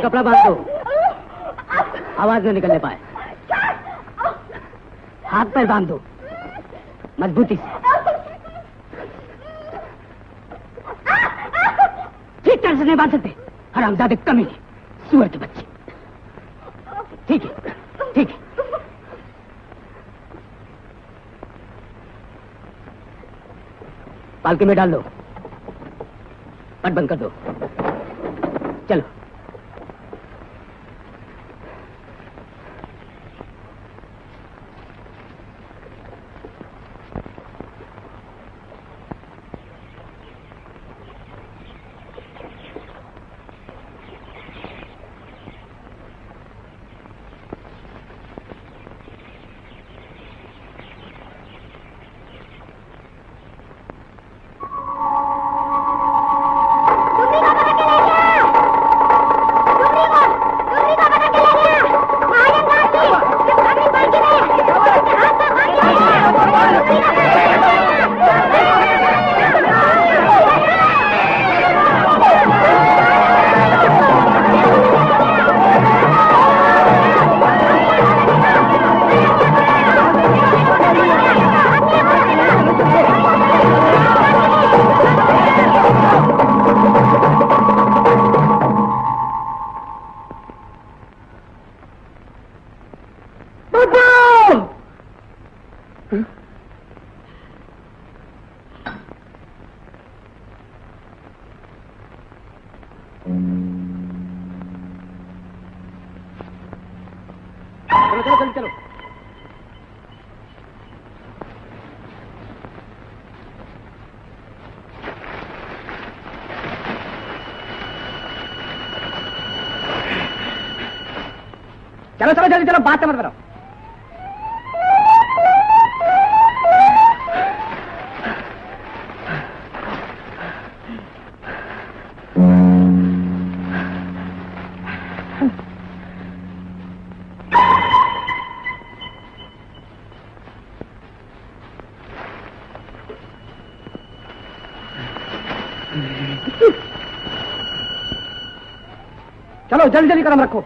कपड़ा बांध दो, आवाज न निकलने पाए। हाथ पैर बांध दो मजबूती से, ठीक तरह से नहीं बांध सकते। हरामजादे कमीने, सूअर के बच्चे। ठीक है, ठीक है। पालके में डाल दो, पट बंद कर दो। चलो। चलो चलो जल्दी चलो, बात मत करो। चलो जल्दी जल्दी कदम रखो।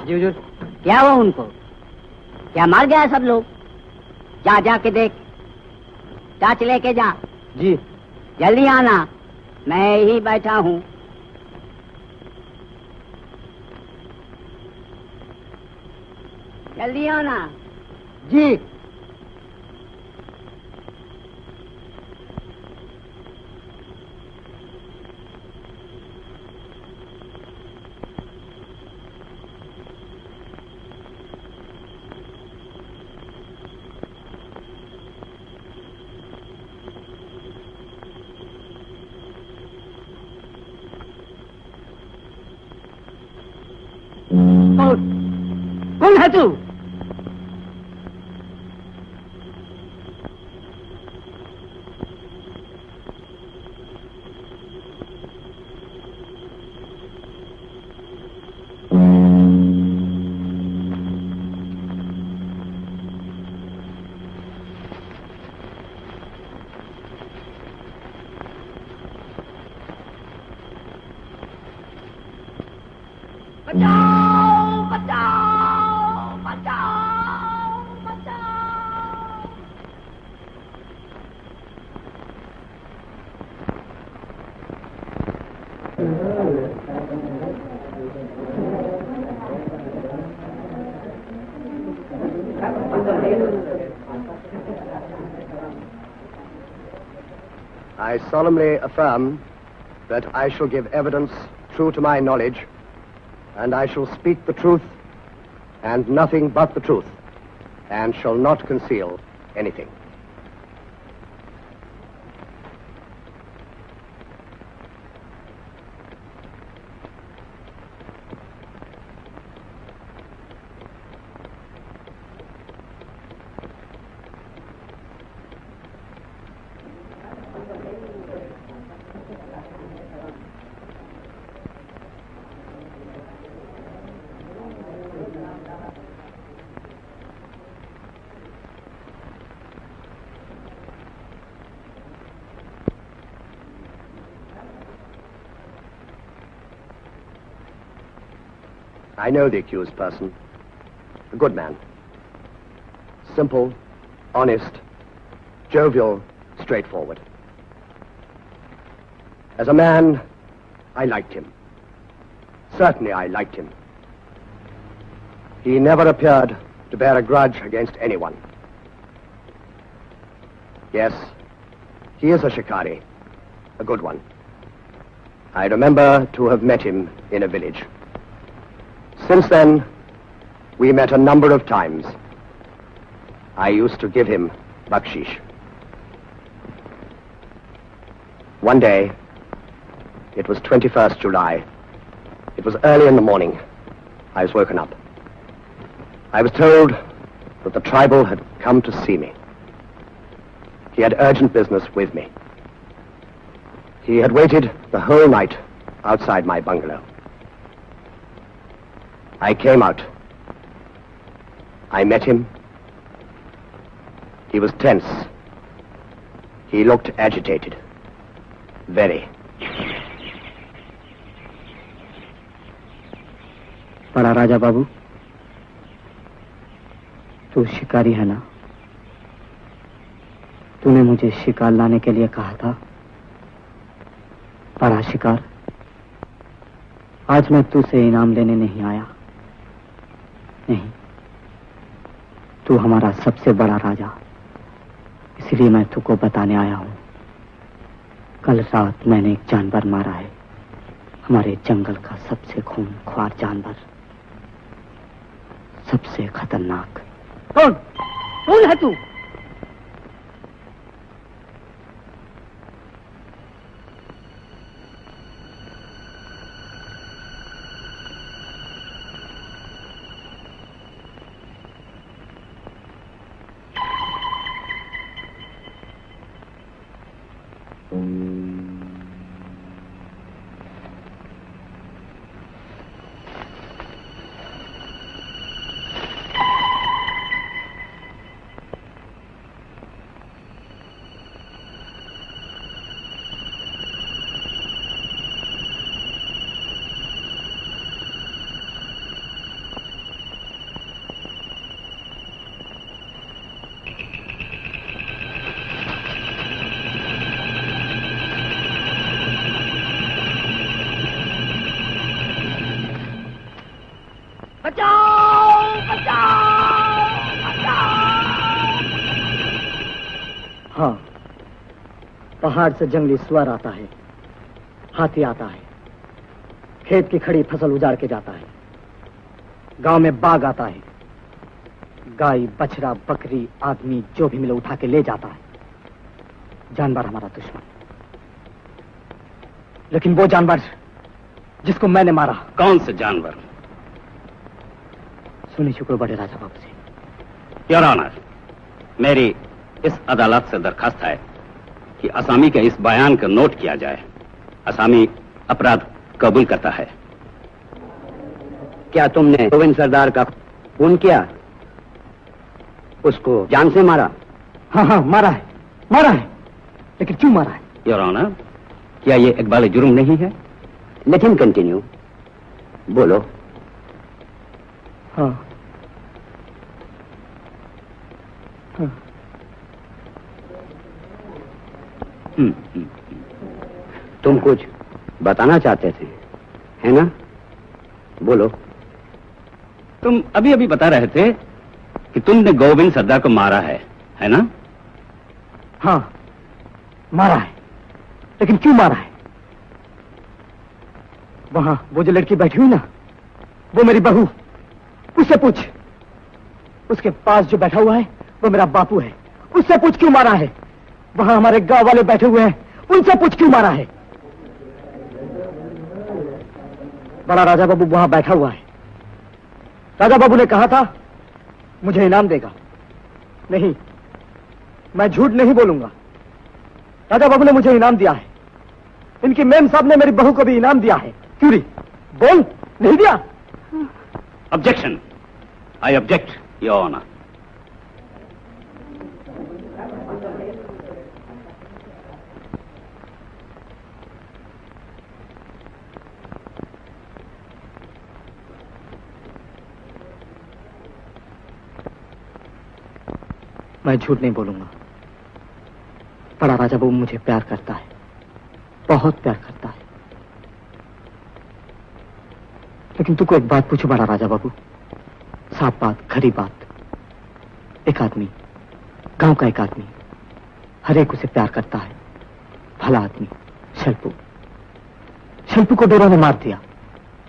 जी हुजूर। क्या हुआ उनको? क्या मार गया सब लोग? जा जाके देख, टार्च लेके जा। जी। जल्दी आना, मैं ही बैठा हूँ। जल्दी आना। जी। कौन है तू? I solemnly affirm that I shall give evidence true to my knowledge, and I shall speak the truth and nothing but the truth, and shall not conceal anything. I know the accused person. A good man. Simple, honest, jovial, straightforward. As a man, I liked him. Certainly I liked him. He never appeared to bear a grudge against anyone. Yes, he is a shikari, a good one. I remember to have met him in a village. Since then, we met a number of times. I used to give him bakshish. One day, it was 21st July. It was early in the morning. I was woken up. I was told that the tribal had come to see me. He had urgent business with me. He had waited the whole night outside my bungalow. I came out. I met him. He was tense. He looked agitated. Very. बड़ा राजा बाबू, तू शिकारी है ना? तूने मुझे शिकार लाने के लिए कहा था। बड़ा शिकार। आज मैं तुझसे इनाम लेने नहीं आया। नहीं, तू हमारा सबसे बड़ा राजा, इसलिए मैं तुझको बताने आया हूं। कल रात मैंने एक जानवर मारा है, हमारे जंगल का सबसे खूंखार जानवर, सबसे खतरनाक। कौन? कौन है तू? हाँ, पहाड़ से जंगली सुअर आता है, हाथी आता है, खेत की खड़ी फसल उजाड़ के जाता है, गांव में बाघ आता है, गाय, बछड़ा, बकरी, आदमी जो भी मिले उठा के ले जाता है। जानवर हमारा दुश्मन। लेकिन वो जानवर जिसको मैंने मारा। कौन से जानवर? सुनी चुके बड़े राजा बाबू से। योर ऑनर, मेरी इस अदालत से दरखास्त है कि असामी के इस बयान को नोट किया जाए। असामी अपराध कबूल करता है। क्या तुमने गोविंद सरदार का खून किया? उसको जान से मारा? हाँ हाँ, मारा है, मारा है। लेकिन क्यों मारा है? योर ऑनर, क्या ये इकबाल जुर्म नहीं है? Let him continue. बोलो। हाँ हाँ। तुम कुछ बताना चाहते थे, है ना? बोलो। तुम अभी अभी बता रहे थे कि तुमने गोविंद सरदार को मारा है ना? हाँ, मारा है। लेकिन क्यों मारा है? वहां वो जो लड़की बैठी हुई ना, वो मेरी बहू। उससे पूछ। उसके पास जो बैठा हुआ है वो मेरा बापू है। उससे पूछ क्यों मारा है। वहां हमारे गांव वाले बैठे हुए हैं, उनसे पूछ क्यों मारा है। बड़ा राजा बाबू वहां बैठा हुआ है। राजा बाबू ने कहा था मुझे इनाम देगा। नहीं, मैं झूठ नहीं बोलूंगा। राजा बाबू ने मुझे इनाम दिया है। इनकी मेम साहब ने मेरी बहू को भी इनाम दिया है। क्यों री? बोल, नहीं दिया? Objection. I object your honour. मैं झूठ नहीं बोलूंगा। बड़ा राजा बाबू मुझे प्यार करता है, बहुत प्यार करता है। लेकिन तुमको एक बात पूछो बड़ा राजा बाबू, साफ बात, खरी बात। एक आदमी, गांव का एक आदमी, हर एक उसे प्यार करता है, भला आदमी। शल्पू, शल्पू को डोरा ने मार दिया।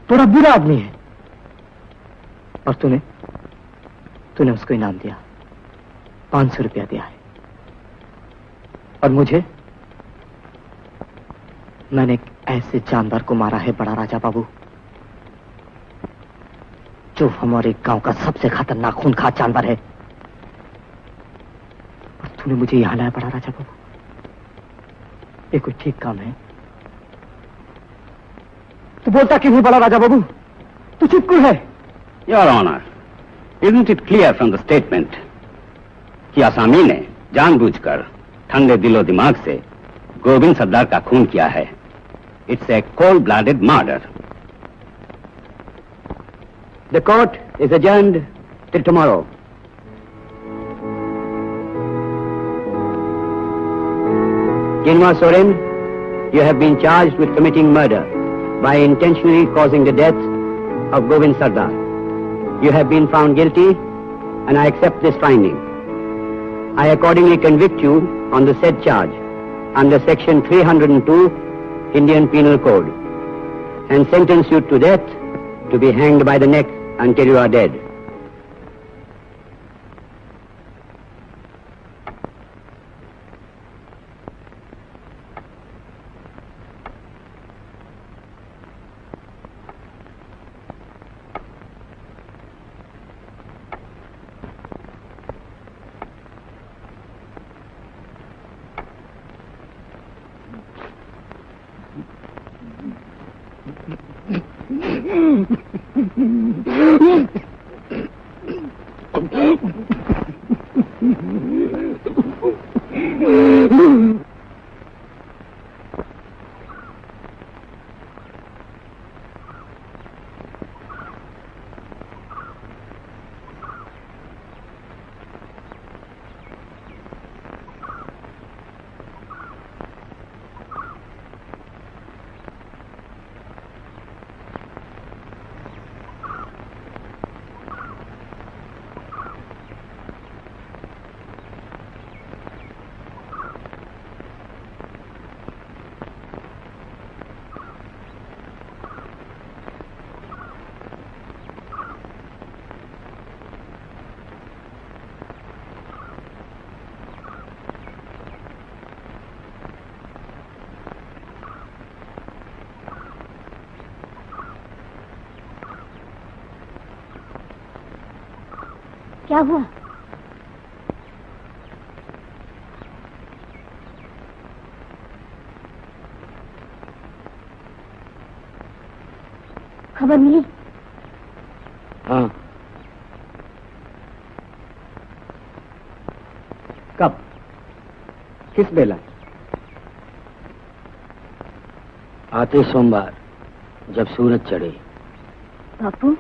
थोड़ा बुरा आदमी है। और तूने उसको इनाम दिया, 500 रुपया दिया है। और मैंने एक ऐसे जानवर को मारा है बड़ा राजा बाबू, जो हमारे गांव का सबसे खतरनाक खूंखार जानवर है। और तूने मुझे यहां लाया बड़ा राजा बाबू। ये कोई ठीक काम है? तू बोलता क्यों नहीं बड़ा राजा बाबू? तू चुप क्यों है? Your honour, isn't it clear from the statement कि आसामी ने जानबूझकर ठंडे दिलो दिमाग से गोविंद सरदार का खून किया है। It's a cold blooded murder. The court is adjourned till tomorrow. Kinwa Soren, you have been charged with committing murder by intentionally causing the death of Govind Sardar. You have been found guilty, and I accept this finding. I accordingly convict you on the said charge under Section 302 Indian Penal Code and sentence you to death, to be hanged by the neck until you are dead. क्या हुआ? खबर मिली? हाँ। कब? किस बेला? आते सोमवार, जब सूरज चढ़े। बापू,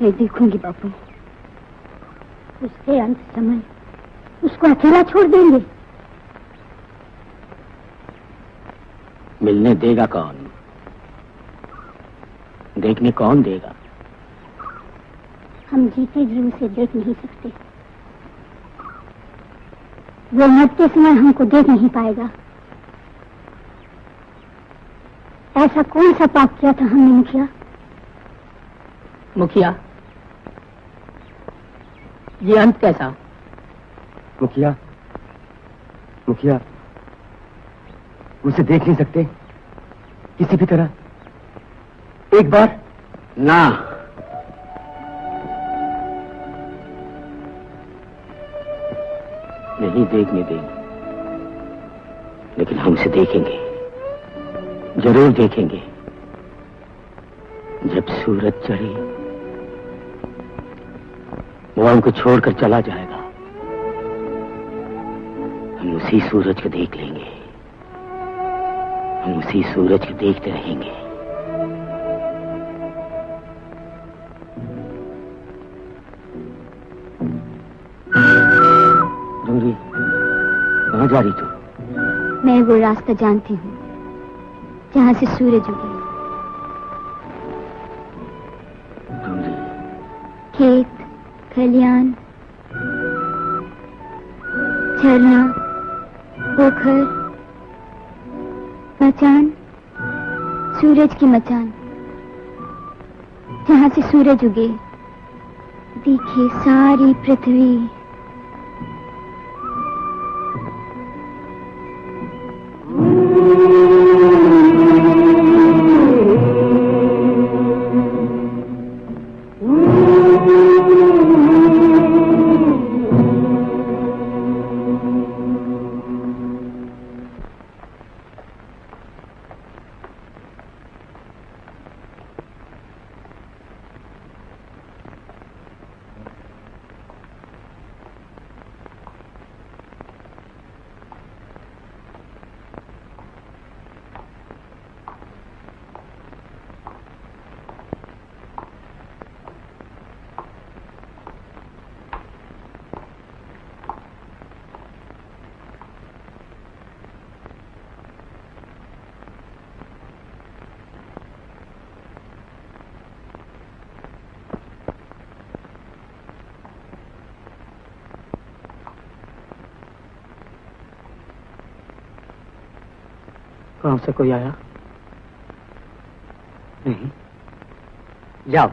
मैं देखूंगी बापू। उसके अंत समय उसको अकेला छोड़ देंगे? मिलने देगा कौन? देखने कौन देगा? हम जीते जी उसे देख नहीं सकते। वो मरते समय हमको देख नहीं पाएगा। ऐसा कौन सा पाप किया था हमने मुखिया? मुखिया, ये अंत कैसा? मुखिया, मुखिया, उसे देख नहीं सकते किसी भी तरह? एक बार ना, नहीं देखने देंगे, लेकिन हम उसे देखेंगे, जरूर देखेंगे। जब सूरज चढ़े वो हमको छोड़कर चला जाएगा, हम उसी सूरज को देख लेंगे, हम उसी सूरज को देखते रहेंगे। जंगली, कहाँ जा रही तू? मैं वो रास्ता जानती हूँ जहाँ से सूरज उगे। खेत, खलियान, झरना, पोखर, मचान, सूरज की मचान, जहाँ से सूरज उगे दिखे सारी पृथ्वी। गांव से कोई आया? नहीं। जाओ।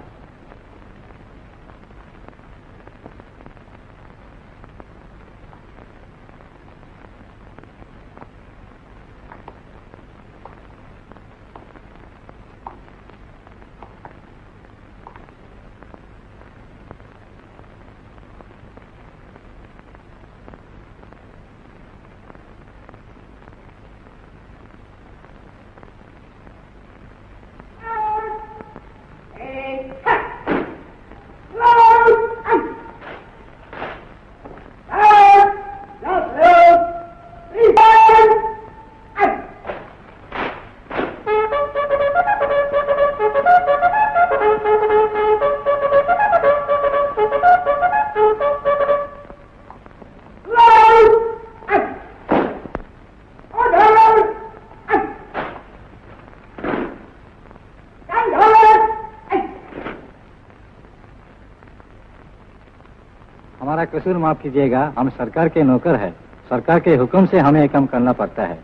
हमारा कसूर माफ कीजिएगा, हम सरकार के नौकर हैं। सरकार के हुक्म से हमें ये काम करना पड़ता है,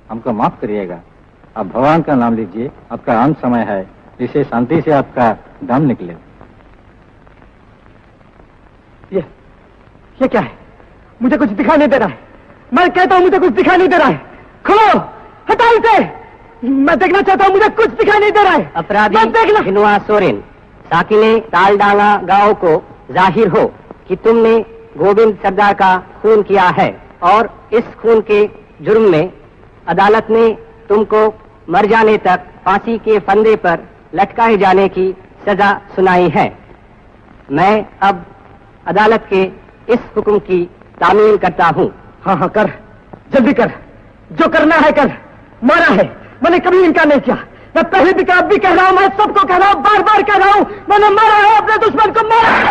हमको माफ करिएगा। आप भगवान का नाम लीजिए, आपका अंत समय है, जिससे शांति से आपका दम निकले। ये क्या है? मुझे कुछ दिखाई नहीं दे रहा है। मैं कहता हूँ मुझे कुछ दिखाई नहीं दे रहा है। खोलो, हटाओ इसे। मैं देखना चाहता हूँ, मुझे कुछ दिखाई नहीं दे रहा है। अपराधी भिनुआ सोरेन, साकिने तालडांगा गांव को जाहिर हो कि तुमने गोविंद सरदार का खून किया है और इस खून के जुर्म में अदालत ने तुमको मर जाने तक फांसी के फंदे पर लटकाए जाने की सजा सुनाई है। मैं अब अदालत के इस हुक्म की तामील करता हूँ। हाँ हाँ कर, जल्दी कर, जो करना है कर। मारा है, मैंने कभी इनकार नहीं किया। मैं पहले भी कहा, अब भी कह रहा हूँ, मैं सबको कह रहा हूँ, बार बार कह रहा हूँ, मैंने मारा है, अपने दुश्मन को मारा है।